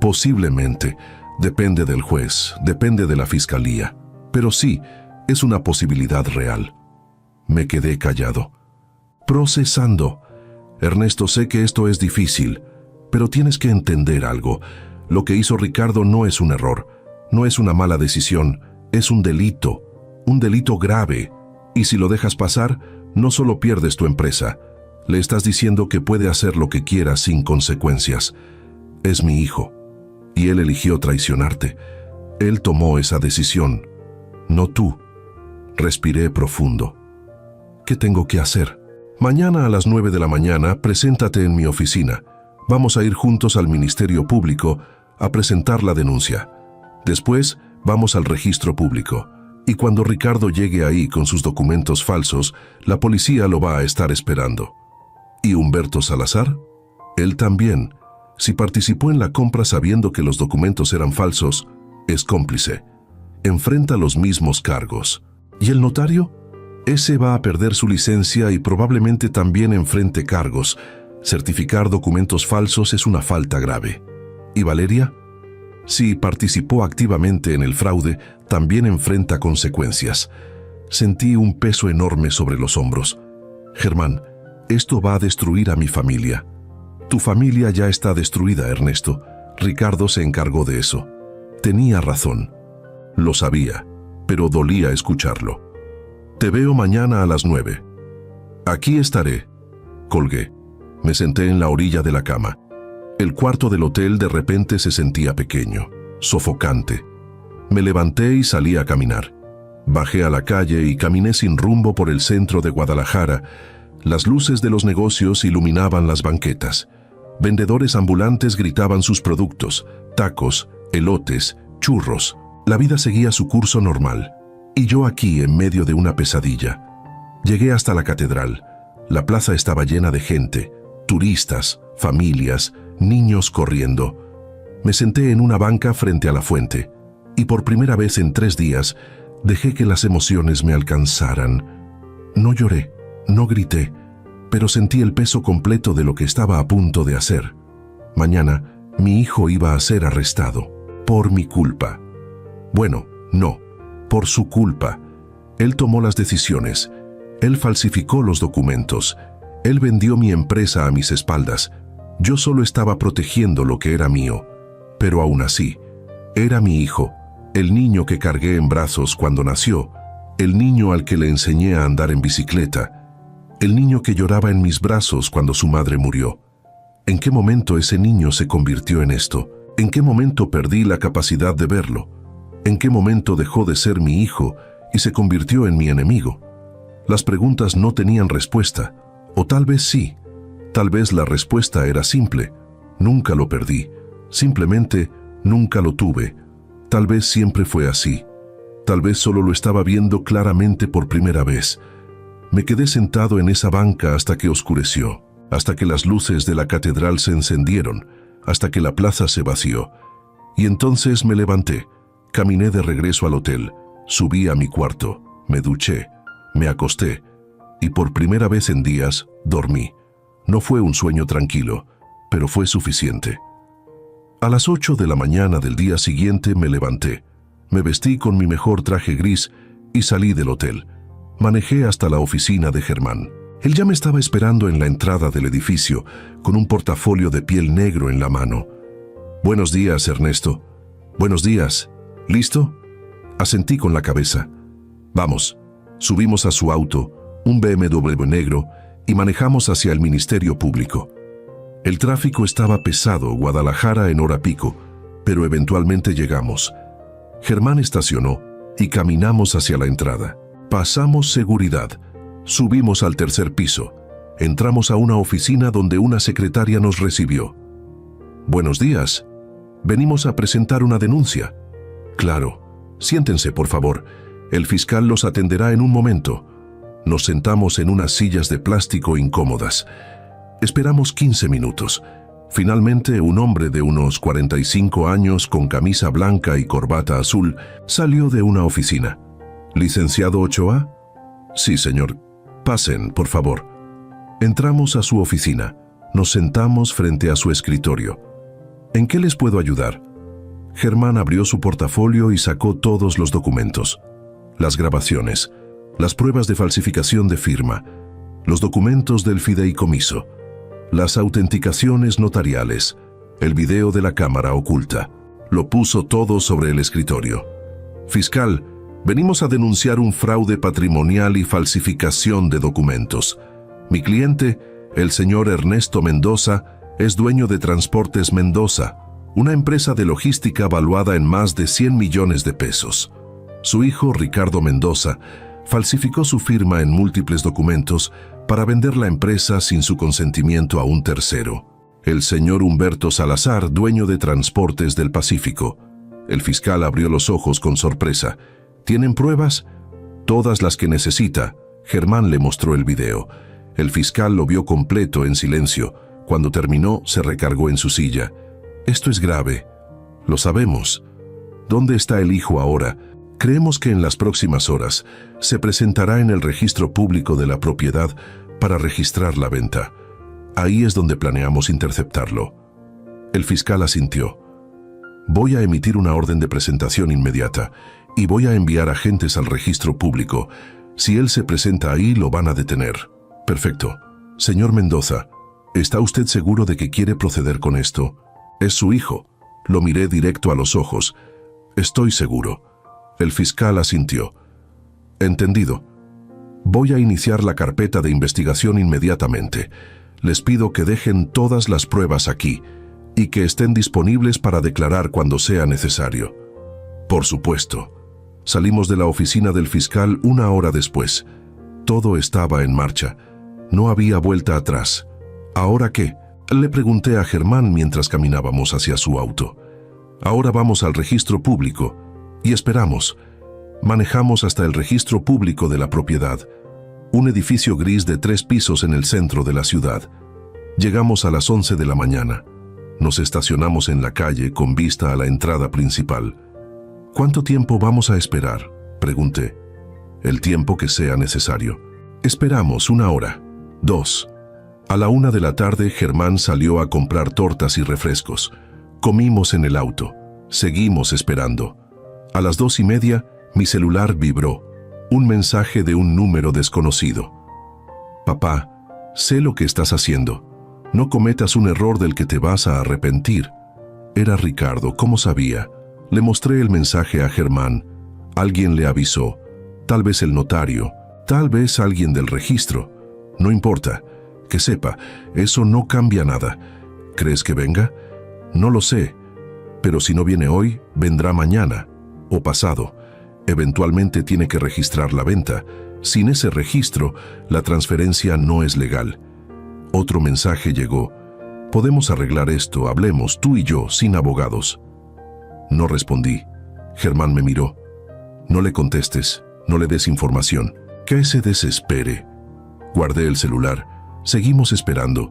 A: Posiblemente. Depende del juez, depende de la fiscalía. Pero sí, es una posibilidad real. Me quedé callado. Procesando. Ernesto, sé que esto es difícil, pero tienes que entender algo. Lo que hizo Ricardo no es un error, no es una mala decisión, es un delito grave. Y si lo dejas pasar, no solo pierdes tu empresa, le estás diciendo que puede hacer lo que quiera sin consecuencias. Es mi hijo, y él eligió traicionarte. Él tomó esa decisión, no tú. Respiré profundo. ¿Qué tengo que hacer? Mañana a las 9 de la mañana, preséntate en mi oficina. Vamos a ir juntos al Ministerio Público a presentar la denuncia. Después, vamos al registro público. Y cuando Ricardo llegue ahí con sus documentos falsos, la policía lo va a estar esperando. ¿Y Humberto Salazar? Él también. Si participó en la compra sabiendo que los documentos eran falsos, es cómplice. Enfrenta los mismos cargos. ¿Y el notario? Ese va a perder su licencia y probablemente también enfrente cargos. Certificar documentos falsos es una falta grave. ¿Y Valeria? Si participó activamente en el fraude, también enfrenta consecuencias. Sentí un peso enorme sobre los hombros. Germán, esto va a destruir a mi familia. Tu familia ya está destruida, Ernesto. Ricardo se encargó de eso. Tenía razón. Lo sabía, pero dolía escucharlo. Te veo mañana a las 9. Aquí estaré. Colgué. Me senté en la orilla de la cama. El cuarto del hotel de repente se sentía pequeño, sofocante. Me levanté y salí a caminar. Bajé a la calle y caminé sin rumbo por el centro de Guadalajara. Las luces de los negocios iluminaban las banquetas. Vendedores ambulantes gritaban sus productos, tacos, elotes, churros. La vida seguía su curso normal. Y yo aquí en medio de una pesadilla. Llegué hasta la catedral. La plaza estaba llena de gente, turistas, familias, niños corriendo. Me senté en una banca frente a la fuente y por primera vez en 3 días dejé que las emociones me alcanzaran. No lloré, no grité, pero sentí el peso completo de lo que estaba a punto de hacer. Mañana mi hijo iba a ser arrestado por mi culpa. Bueno, no, por su culpa. Él tomó las decisiones. Él falsificó los documentos. Él vendió mi empresa a mis espaldas. Yo solo estaba protegiendo lo que era mío. Pero aún así, era mi hijo, el niño que cargué en brazos cuando nació, el niño al que le enseñé a andar en bicicleta, el niño que lloraba en mis brazos cuando su madre murió. ¿En qué momento ese niño se convirtió en esto? ¿En qué momento perdí la capacidad de verlo? ¿En qué momento dejó de ser mi hijo y se convirtió en mi enemigo? Las preguntas no tenían respuesta, o tal vez sí. Tal vez la respuesta era simple. Nunca lo perdí. Simplemente nunca lo tuve. Tal vez siempre fue así. Tal vez solo lo estaba viendo claramente por primera vez. Me quedé sentado en esa banca hasta que oscureció, hasta que las luces de la catedral se encendieron, hasta que la plaza se vació. Y entonces me levanté, caminé de regreso al hotel, subí a mi cuarto, me duché, me acosté, y por primera vez en días dormí. No fue un sueño tranquilo, pero fue suficiente. A las 8 de la mañana del día siguiente me levanté, me vestí con mi mejor traje gris y salí del hotel. Manejé hasta la oficina de Germán. Él ya me estaba esperando en la entrada del edificio, con un portafolio de piel negro en la mano. «Buenos días, Ernesto». «Buenos días. ¿Listo?» Asentí con la cabeza. «Vamos». Subimos a su auto, un BMW negro, y manejamos hacia el Ministerio Público. El tráfico estaba pesado, Guadalajara en hora pico, pero eventualmente llegamos. Germán estacionó y caminamos hacia la entrada. Pasamos seguridad. Subimos al tercer piso. Entramos a una oficina donde una secretaria nos recibió. «Buenos días. Venimos a presentar una denuncia». «Claro. Siéntense, por favor. El fiscal los atenderá en un momento». Nos sentamos en unas sillas de plástico incómodas. Esperamos 15 minutos. Finalmente, un hombre de unos 45 años con camisa blanca y corbata azul salió de una oficina. «¿Licenciado Ochoa?» «Sí, señor. Pasen, por favor». Entramos a su oficina. Nos sentamos frente a su escritorio. «¿En qué les puedo ayudar?» Germán abrió su portafolio y sacó todos los documentos. Las grabaciones, las pruebas de falsificación de firma, los documentos del fideicomiso, las autenticaciones notariales, el video de la cámara oculta. Lo puso todo sobre el escritorio. «Fiscal, venimos a denunciar un fraude patrimonial y falsificación de documentos. Mi cliente, el señor Ernesto Mendoza, es dueño de Transportes Mendoza, una empresa de logística valuada en más de 100 millones de pesos. Su hijo, Ricardo Mendoza, falsificó su firma en múltiples documentos para vender la empresa sin su consentimiento a un tercero. El señor Humberto Salazar, dueño de Transportes del Pacífico». El fiscal abrió los ojos con sorpresa. «¿Tienen pruebas?» «Todas las que necesita». Germán le mostró el video. El fiscal lo vio completo en silencio. Cuando terminó, se recargó en su silla. «Esto es grave. Lo sabemos. ¿Dónde está el hijo ahora? Creemos que en las próximas horas se presentará en el registro público de la propiedad para registrar la venta. Ahí es donde planeamos interceptarlo». El fiscal asintió. «Voy a emitir una orden de presentación inmediata y voy a enviar agentes al registro público. Si él se presenta ahí, lo van a detener». «Perfecto. Señor Mendoza, ¿está usted seguro de que quiere proceder con esto?» «Es su hijo». Lo miré directo a los ojos. «Estoy seguro». El fiscal asintió. «Entendido. Voy a iniciar la carpeta de investigación inmediatamente. Les pido que dejen todas las pruebas aquí y que estén disponibles para declarar cuando sea necesario». «Por supuesto». Salimos de la oficina del fiscal 1 hora después. Todo estaba en marcha. No había vuelta atrás. «¿Ahora qué?», le pregunté a Germán mientras caminábamos hacia su auto. «Ahora vamos al registro público y esperamos». Manejamos hasta el registro público de la propiedad, un edificio gris de 3 pisos en el centro de la ciudad. Llegamos a las 11 de la mañana. Nos estacionamos en la calle con vista a la entrada principal. «¿Cuánto tiempo vamos a esperar?», pregunté. «El tiempo que sea necesario». Esperamos 1 hora, 2. A la 1 de la tarde, Germán salió a comprar tortas y refrescos. Comimos en el auto. Seguimos esperando. A las 2:30, mi celular vibró. Un mensaje de un número desconocido. «Papá, sé lo que estás haciendo. No cometas un error del que te vas a arrepentir». Era Ricardo, ¿cómo sabía? Le mostré el mensaje a Germán. Alguien le avisó. Tal vez el notario, tal vez alguien del registro. No importa. Que sepa, eso no cambia nada. ¿Crees que venga? No lo sé. Pero si no viene hoy, vendrá mañana o pasado. Eventualmente tiene que registrar la venta. Sin ese registro, la transferencia no es legal. Otro mensaje llegó. «Podemos arreglar esto, hablemos tú y yo, sin abogados». No respondí. Germán me miró. No le contestes, no le des información. Que se desespere. Guardé el celular. Seguimos esperando.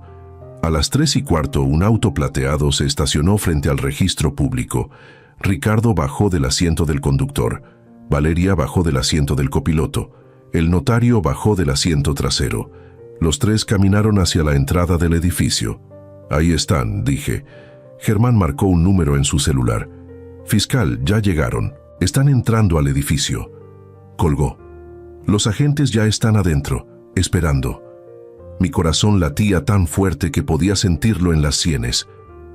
A: A las 3:15, un auto plateado se estacionó frente al registro público. Ricardo bajó del asiento del conductor. Valeria bajó del asiento del copiloto. El notario bajó del asiento trasero. Los tres caminaron hacia la entrada del edificio. Ahí están, dije. Germán marcó un número en su celular. Fiscal, ya llegaron. Están entrando al edificio. Colgó. Los agentes ya están adentro, esperando. Mi corazón latía tan fuerte que podía sentirlo en las sienes.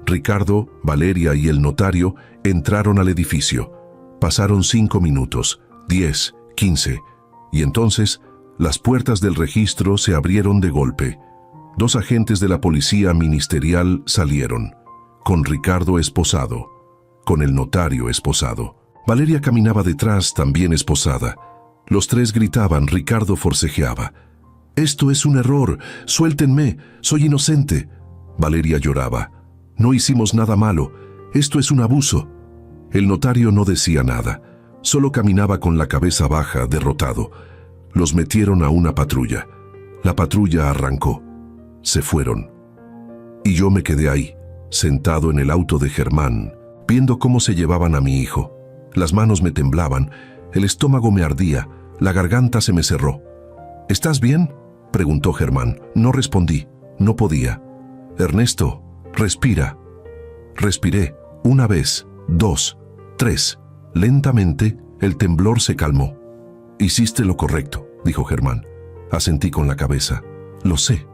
A: Ricardo, Valeria y el notario entraron al edificio. Pasaron 5 minutos, 10, 15, y entonces las puertas del registro se abrieron de golpe. 2 agentes de la policía ministerial salieron, con Ricardo esposado, con el notario esposado. Valeria caminaba detrás, también esposada. Los tres gritaban, Ricardo forcejeaba. «Esto es un error, suéltenme, soy inocente». Valeria lloraba. «No hicimos nada malo, esto es un abuso». El notario no decía nada, solo caminaba con la cabeza baja, derrotado. Los metieron a una patrulla. La patrulla arrancó. Se fueron. Y yo me quedé ahí, sentado en el auto de Germán, viendo cómo se llevaban a mi hijo. Las manos me temblaban, el estómago me ardía, la garganta se me cerró. «¿Estás bien?», preguntó Germán. No respondí, no podía. «Ernesto, respira». Respiré, 1 vez, 2, 3. Lentamente, el temblor se calmó. «Hiciste lo correcto», dijo Germán. Asentí con la cabeza. «Lo sé».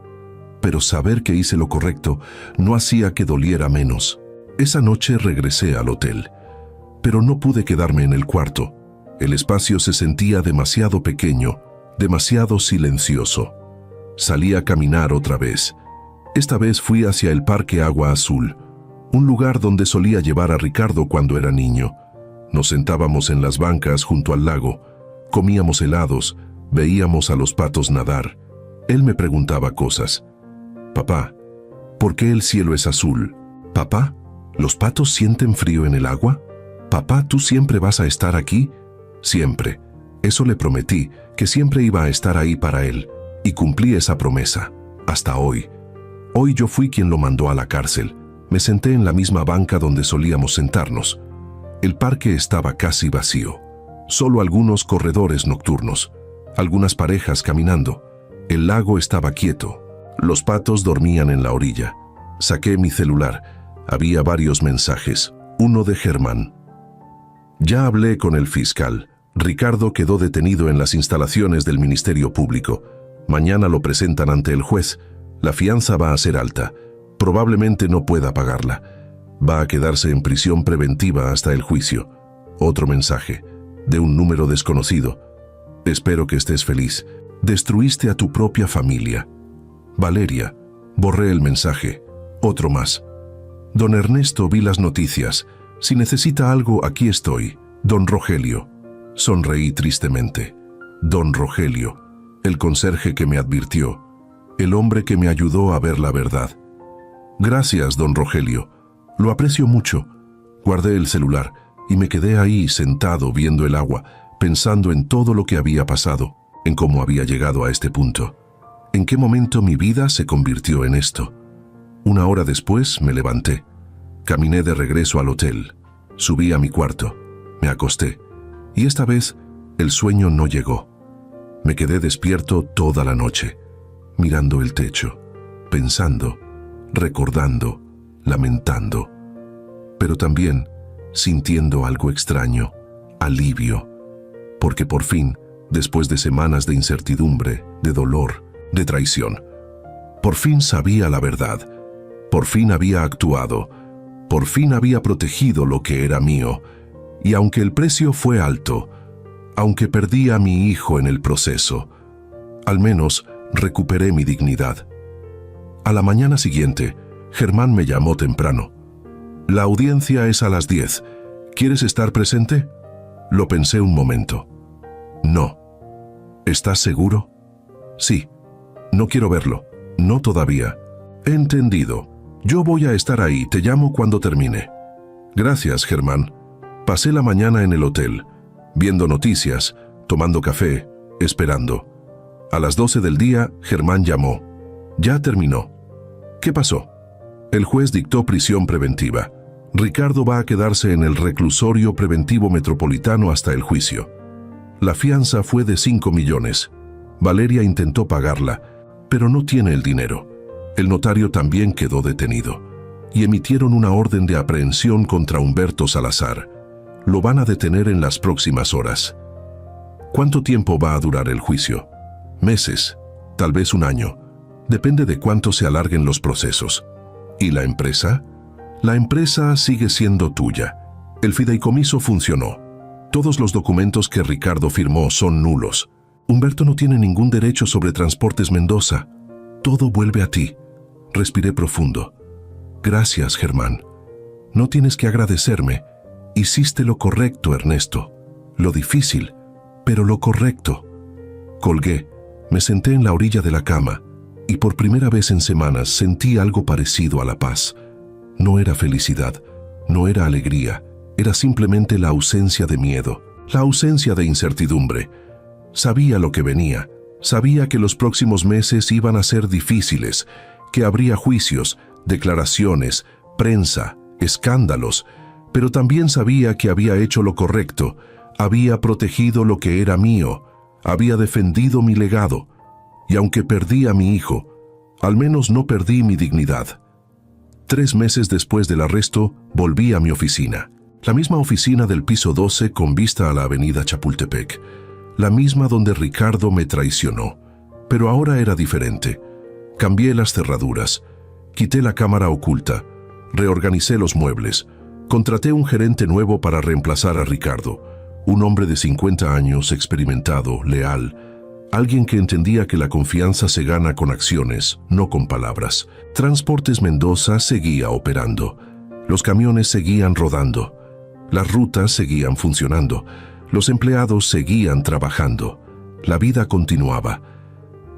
A: Pero saber que hice lo correcto no hacía que doliera menos. Esa noche regresé al hotel. Pero no pude quedarme en el cuarto. El espacio se sentía demasiado pequeño, demasiado silencioso. Salí a caminar otra vez. Esta vez fui hacia el Parque Agua Azul, un lugar donde solía llevar a Ricardo cuando era niño. Nos sentábamos en las bancas junto al lago, comíamos helados, veíamos a los patos nadar. Él me preguntaba cosas. «Papá, ¿por qué el cielo es azul? Papá, ¿los patos sienten frío en el agua? Papá, ¿tú siempre vas a estar aquí?» Siempre. Eso le prometí, que siempre iba a estar ahí para él, y cumplí esa promesa. Hasta hoy. Hoy yo fui quien lo mandó a la cárcel. Me senté en la misma banca donde solíamos sentarnos. El parque estaba casi vacío. Solo algunos corredores nocturnos, algunas parejas caminando. El lago estaba quieto. Los patos dormían en la orilla. Saqué mi celular. Había varios mensajes. Uno de Germán. «Ya hablé con el fiscal. Ricardo quedó detenido en las instalaciones del Ministerio Público. Mañana lo presentan ante el juez. La fianza va a ser alta. Probablemente no pueda pagarla. Va a quedarse en prisión preventiva hasta el juicio». Otro mensaje, de un número desconocido. «Espero que estés feliz. Destruiste a tu propia familia. Valeria». Borré el mensaje. Otro más. «Don Ernesto, vi las noticias. Si necesita algo, aquí estoy. Don Rogelio». Sonreí tristemente. Don Rogelio, el conserje que me advirtió, el hombre que me ayudó a ver la verdad. «Gracias, don Rogelio. Lo aprecio mucho». Guardé el celular y me quedé ahí sentado viendo el agua, pensando en todo lo que había pasado, en cómo había llegado a este punto. ¿En qué momento mi vida se convirtió en esto? 1 hora después me levanté. Caminé de regreso al hotel. Subí a mi cuarto. Me acosté. Y esta vez el sueño no llegó. Me quedé despierto toda la noche, mirando el techo, pensando, recordando, lamentando, pero también sintiendo algo extraño, alivio, porque por fin, después de semanas de incertidumbre, de dolor, de traición, por fin sabía la verdad, por fin había actuado, por fin había protegido lo que era mío, y aunque el precio fue alto, aunque perdí a mi hijo en el proceso, al menos recuperé mi dignidad. A la mañana siguiente, Germán me llamó temprano. «La audiencia es a las 10. ¿Quieres estar presente?» Lo pensé un momento. «No». «¿Estás seguro?» «Sí. No quiero verlo. No todavía». «Entendido. Yo voy a estar ahí. Te llamo cuando termine». «Gracias, Germán». Pasé la mañana en el hotel, viendo noticias, tomando café, esperando. A las 12 del día, Germán llamó. Ya terminó. ¿Qué pasó? El juez dictó prisión preventiva. Ricardo va a quedarse en el reclusorio preventivo metropolitano hasta el juicio. La fianza fue de 5 millones. Valeria intentó pagarla, pero no tiene el dinero. El notario también quedó detenido. Y emitieron una orden de aprehensión contra Humberto Salazar. Lo van a detener en las próximas horas. ¿Cuánto tiempo va a durar el juicio? Meses, tal vez un año. Depende de cuánto se alarguen los procesos. ¿Y la empresa? La empresa sigue siendo tuya. El fideicomiso funcionó. Todos los documentos que Ricardo firmó son nulos. Humberto no tiene ningún derecho sobre Transportes Mendoza. Todo vuelve a ti. Respiré profundo. Gracias, Germán. No tienes que agradecerme. Hiciste lo correcto, Ernesto. Lo difícil, pero lo correcto. Colgué, me senté en la orilla de la cama y por primera vez en semanas sentí algo parecido a la paz. No era felicidad, no era alegría, era simplemente la ausencia de miedo, la ausencia de incertidumbre. Sabía lo que venía, sabía que los próximos meses iban a ser difíciles, que habría juicios, declaraciones, prensa, escándalos, pero también sabía que había hecho lo correcto, había protegido lo que era mío, había defendido mi legado, y aunque perdí a mi hijo, al menos no perdí mi dignidad. 3 meses después del arresto, volví a mi oficina. La misma oficina del piso 12 con vista a la avenida Chapultepec. La misma donde Ricardo me traicionó. Pero ahora era diferente. Cambié las cerraduras. Quité la cámara oculta. Reorganicé los muebles. Contraté un gerente nuevo para reemplazar a Ricardo. Un hombre de 50 años, experimentado, leal. Alguien que entendía que la confianza se gana con acciones, no con palabras. Transportes Mendoza seguía operando. Los camiones seguían rodando. Las rutas seguían funcionando. Los empleados seguían trabajando. La vida continuaba.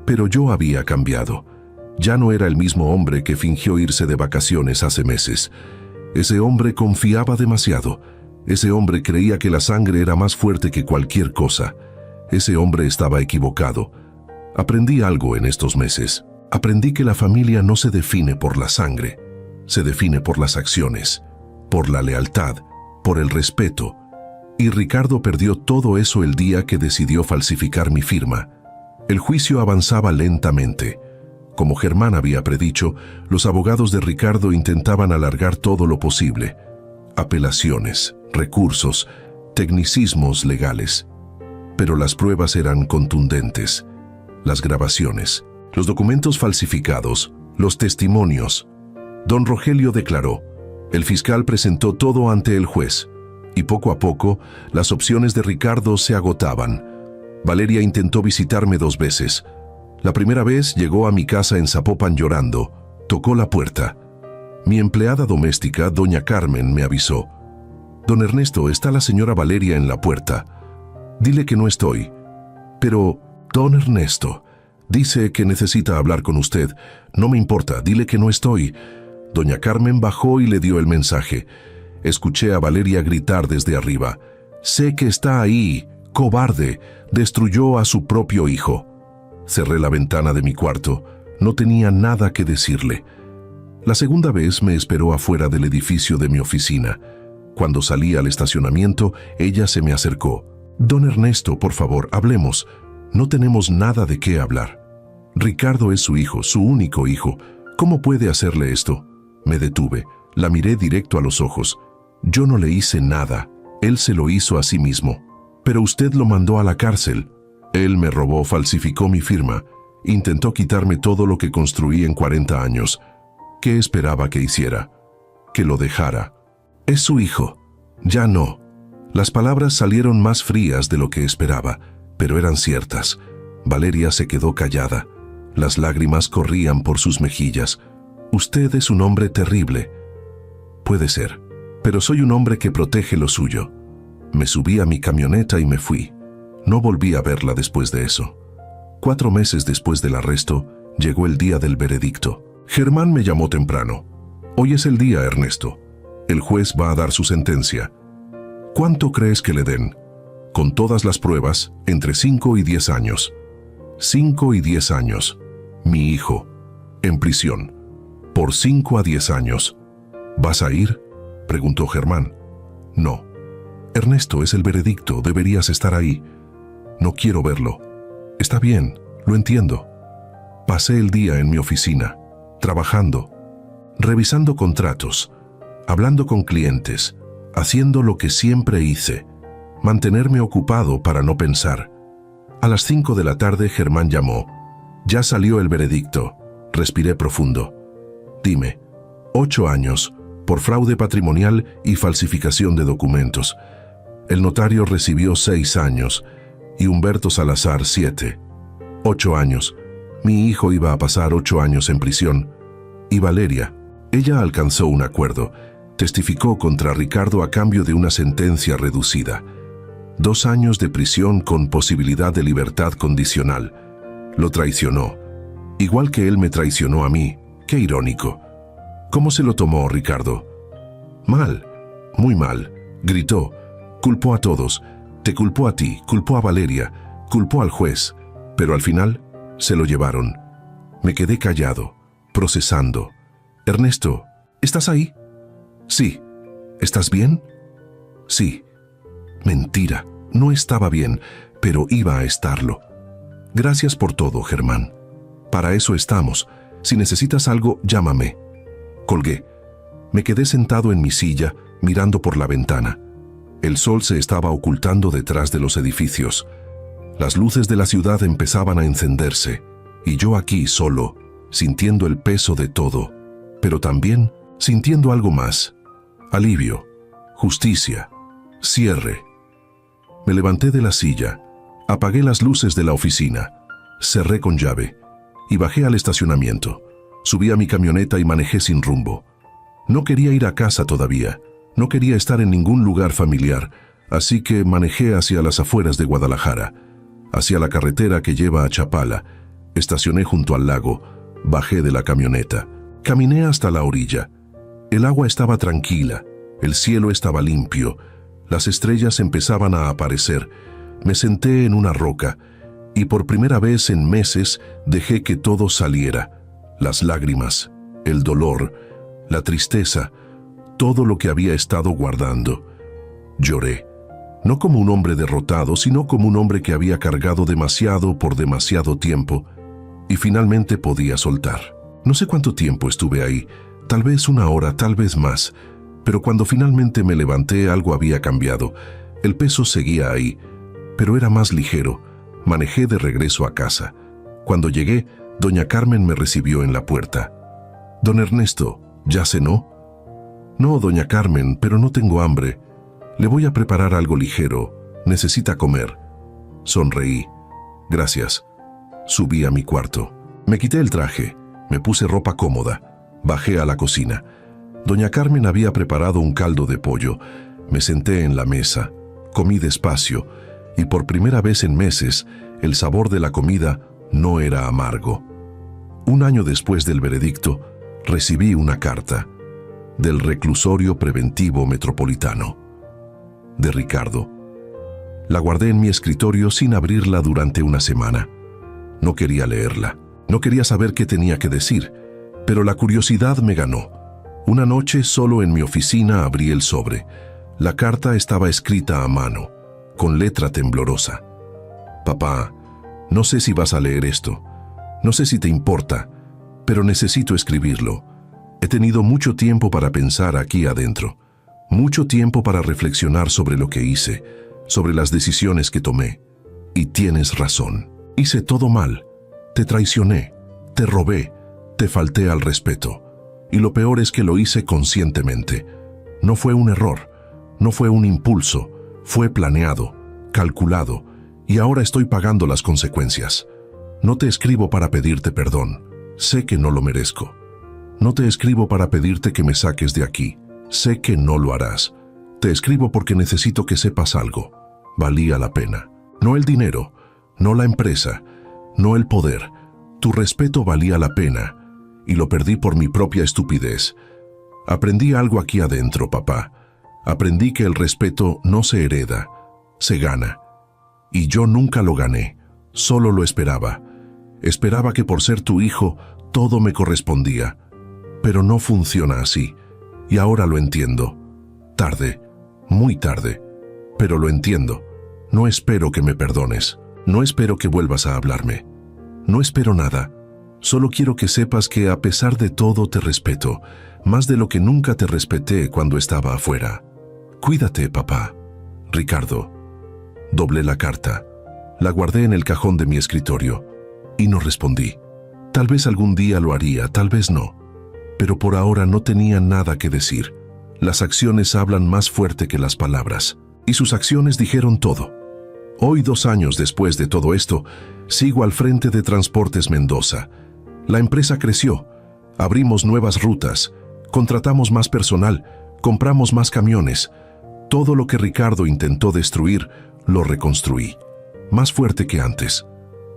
A: Pero yo había cambiado. Ya no era el mismo hombre que fingió irse de vacaciones hace meses. Ese hombre confiaba demasiado. Ese hombre creía que la sangre era más fuerte que cualquier cosa. Ese hombre estaba equivocado. Aprendí algo en estos meses. Aprendí que la familia no se define por la sangre, se define por las acciones, por la lealtad, por el respeto. Y Ricardo perdió todo eso el día que decidió falsificar mi firma. El juicio avanzaba lentamente. Como Germán había predicho, los abogados de Ricardo intentaban alargar todo lo posible. Apelaciones, recursos, tecnicismos legales. Pero las pruebas eran contundentes. Las grabaciones, los documentos falsificados, los testimonios. Don Rogelio declaró. El fiscal presentó todo ante el juez. Y poco a poco, las opciones de Ricardo se agotaban. Valeria intentó visitarme 2 veces. La primera vez llegó a mi casa en Zapopan llorando. Tocó la puerta. Mi empleada doméstica, doña Carmen, me avisó. Don Ernesto, está la señora Valeria en la puerta. Dile que no estoy. Pero, don Ernesto, dice que necesita hablar con usted. No me importa, dile que no estoy. Doña Carmen bajó y le dio el mensaje. Escuché a Valeria gritar desde arriba. Sé que está ahí, cobarde, destruyó a su propio hijo. Cerré la ventana de mi cuarto. No tenía nada que decirle. La segunda vez me esperó afuera del edificio de mi oficina. Cuando salí al estacionamiento, ella se me acercó. Don Ernesto, por favor, hablemos. No tenemos nada de qué hablar. Ricardo es su hijo, su único hijo. ¿Cómo puede hacerle esto? Me detuve. La miré directo a los ojos. Yo no le hice nada. Él se lo hizo a sí mismo. Pero usted lo mandó a la cárcel. Él me robó, falsificó mi firma. Intentó quitarme todo lo que construí en 40 años. ¿Qué esperaba que hiciera? Que lo dejara. Es su hijo. Ya no. Las palabras salieron más frías de lo que esperaba, pero eran ciertas. Valeria se quedó callada. Las lágrimas corrían por sus mejillas. Usted es un hombre terrible. Puede ser, pero soy un hombre que protege lo suyo. Me subí a mi camioneta y me fui. No volví a verla después de eso. 4 meses después del arresto, llegó el día del veredicto. Germán me llamó temprano. Hoy es el día, Ernesto. El juez va a dar su sentencia. ¿Cuánto crees que le den? Con todas las pruebas, entre 5 y 10 años. 5 y 10 años. Mi hijo, en prisión, por 5 a 10 años. ¿Vas a ir?, preguntó Germán. No. Ernesto, es el veredicto, deberías estar ahí. No quiero verlo. Está bien, lo entiendo. Pasé el día en mi oficina, trabajando, revisando contratos, hablando con clientes, haciendo lo que siempre hice, mantenerme ocupado para no pensar. A las 5 de la tarde Germán llamó. Ya salió el veredicto. Respiré profundo. Dime, 8 años, por fraude patrimonial y falsificación de documentos. El notario recibió 6 años y Humberto Salazar 7. 8 años. Mi hijo iba a pasar 8 años en prisión. Y Valeria, ella alcanzó un acuerdo. Testificó contra Ricardo a cambio de una sentencia reducida. 2 años de prisión con posibilidad de libertad condicional. Lo traicionó, igual que él me traicionó a mí. Qué irónico. ¿Cómo se lo tomó Ricardo? Mal, muy mal. Gritó, culpó a todos, te culpó a ti, culpó a Valeria, culpó al juez, pero al final se lo llevaron. Me quedé callado, procesando. Ernesto, ¿estás ahí? Sí. ¿Estás bien? Sí. Mentira, no estaba bien, pero iba a estarlo. Gracias por todo, Germán. Para eso estamos. Si necesitas algo, llámame. Colgué. Me quedé sentado en mi silla, mirando por la ventana. El sol se estaba ocultando detrás de los edificios. Las luces de la ciudad empezaban a encenderse, y yo aquí solo, sintiendo el peso de todo, pero también sintiendo algo más. Alivio, justicia, cierre. Me levanté de la silla, apagué las luces de la oficina, cerré con llave y bajé al estacionamiento. Subí a mi camioneta y manejé sin rumbo. No quería ir a casa todavía, no quería estar en ningún lugar familiar, así que manejé hacia las afueras de Guadalajara, hacia la carretera que lleva a Chapala. Estacioné junto al lago, bajé de la camioneta, caminé hasta la orilla. El agua estaba tranquila, el cielo estaba limpio, las estrellas empezaban a aparecer. Me senté en una roca y por primera vez en meses dejé que todo saliera. Las lágrimas, el dolor, la tristeza, todo lo que había estado guardando. Lloré, no como un hombre derrotado, sino como un hombre que había cargado demasiado por demasiado tiempo y finalmente podía soltar. No sé cuánto tiempo estuve ahí, tal vez 1 hora, tal vez más, pero cuando finalmente me levanté algo había cambiado. El peso seguía ahí, pero era más ligero. Manejé de regreso a casa. Cuando llegué, doña Carmen me recibió en la puerta. «Don Ernesto, ¿ya cenó?» «No, doña Carmen, pero no tengo hambre. Le voy a preparar algo ligero. Necesita comer». Sonreí. «Gracias». Subí a mi cuarto. Me quité el traje, me puse ropa cómoda, bajé a la cocina. Doña Carmen había preparado un caldo de pollo. Me senté en la mesa, comí despacio, y por primera vez en meses, el sabor de la comida no era amargo. 1 año después del veredicto, recibí una carta del Reclusorio Preventivo Metropolitano, de Ricardo. La guardé en mi escritorio sin abrirla durante 1 semana. No quería leerla, no quería saber qué tenía que decir, pero la curiosidad me ganó. Una noche, solo en mi oficina, abrí el sobre. La carta estaba escrita a mano, con letra temblorosa. «Papá, no sé si vas a leer esto. No sé si te importa, pero necesito escribirlo. He tenido mucho tiempo para pensar aquí adentro. Mucho tiempo para reflexionar sobre lo que hice, sobre las decisiones que tomé. Y tienes razón. Hice todo mal. Te traicioné, te robé, te falté al respeto. Y lo peor es que lo hice conscientemente. No fue un error, no fue un impulso, fue planeado, calculado, y ahora estoy pagando las consecuencias. No te escribo para pedirte perdón, sé que no lo merezco. No te escribo para pedirte que me saques de aquí, sé que no lo harás. Te escribo porque necesito que sepas algo. Valía la pena. No el dinero, no la empresa, no el poder. Tu respeto valía la pena, y lo perdí por mi propia estupidez. Aprendí algo aquí adentro, papá. Aprendí que el respeto no se hereda, se gana. Y yo nunca lo gané, solo lo esperaba. Esperaba que por ser tu hijo todo me correspondía. Pero no funciona así, y ahora lo entiendo. Tarde, muy tarde, pero lo entiendo. No espero que me perdones, no espero que vuelvas a hablarme. No espero nada, solo quiero que sepas que a pesar de todo te respeto, más de lo que nunca te respeté cuando estaba afuera. Cuídate, papá. Ricardo. Doblé la carta, la guardé en el cajón de mi escritorio y no respondí. Tal vez algún día lo haría, tal vez no. Pero por ahora no tenía nada que decir. Las acciones hablan más fuerte que las palabras, y sus acciones dijeron todo. Hoy, 2 años después de todo esto, sigo al frente de Transportes Mendoza. La empresa creció, abrimos nuevas rutas, contratamos más personal, compramos más camiones. Todo lo que Ricardo intentó destruir, lo reconstruí, más fuerte que antes.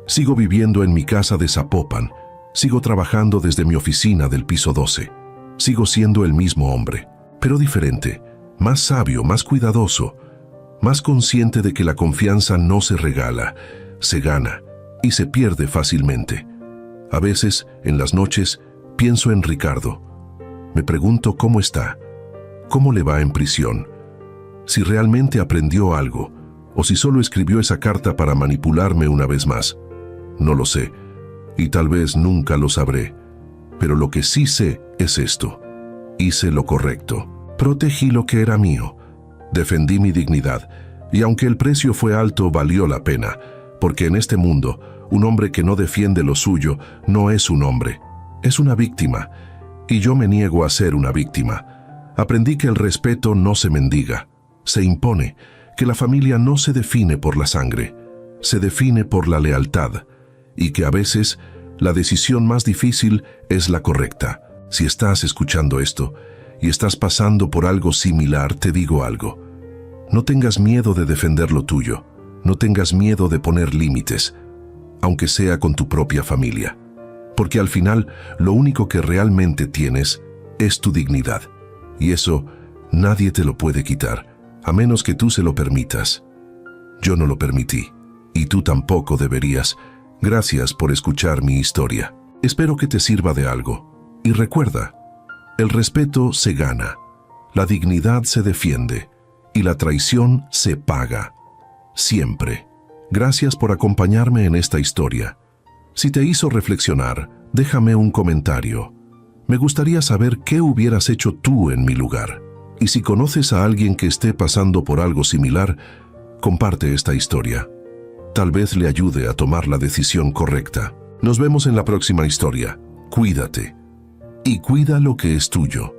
A: Sigo viviendo en mi casa de Zapopan, sigo trabajando desde mi oficina del piso 12. Sigo siendo el mismo hombre, pero diferente, más sabio, más cuidadoso, más consciente de que la confianza no se regala, se gana y se pierde fácilmente. A veces, en las noches, pienso en Ricardo. Me pregunto cómo está, cómo le va en prisión, si realmente aprendió algo o si solo escribió esa carta para manipularme una vez más. No lo sé, y tal vez nunca lo sabré, pero lo que sí sé es esto. Hice lo correcto, protegí lo que era mío, defendí mi dignidad, y aunque el precio fue alto, valió la pena, porque en este mundo, un hombre que no defiende lo suyo no es un hombre, es una víctima, y yo me niego a ser una víctima. Aprendí que el respeto no se mendiga, se impone, que la familia no se define por la sangre, se define por la lealtad, y que a veces la decisión más difícil es la correcta. Si estás escuchando esto y estás pasando por algo similar, te digo algo. No tengas miedo de defender lo tuyo, no tengas miedo de poner límites, aunque sea con tu propia familia, porque al final lo único que realmente tienes es tu dignidad, y eso nadie te lo puede quitar, a menos que tú se lo permitas. Yo no lo permití, y tú tampoco deberías. Gracias por escuchar mi historia. Espero que te sirva de algo. Y recuerda, el respeto se gana, la dignidad se defiende y la traición se paga. Siempre. Gracias por acompañarme en esta historia. Si te hizo reflexionar, déjame un comentario. Me gustaría saber qué hubieras hecho tú en mi lugar. Y si conoces a alguien que esté pasando por algo similar, comparte esta historia. Tal vez le ayude a tomar la decisión correcta. Nos vemos en la próxima historia. Cuídate. Y cuida lo que es tuyo.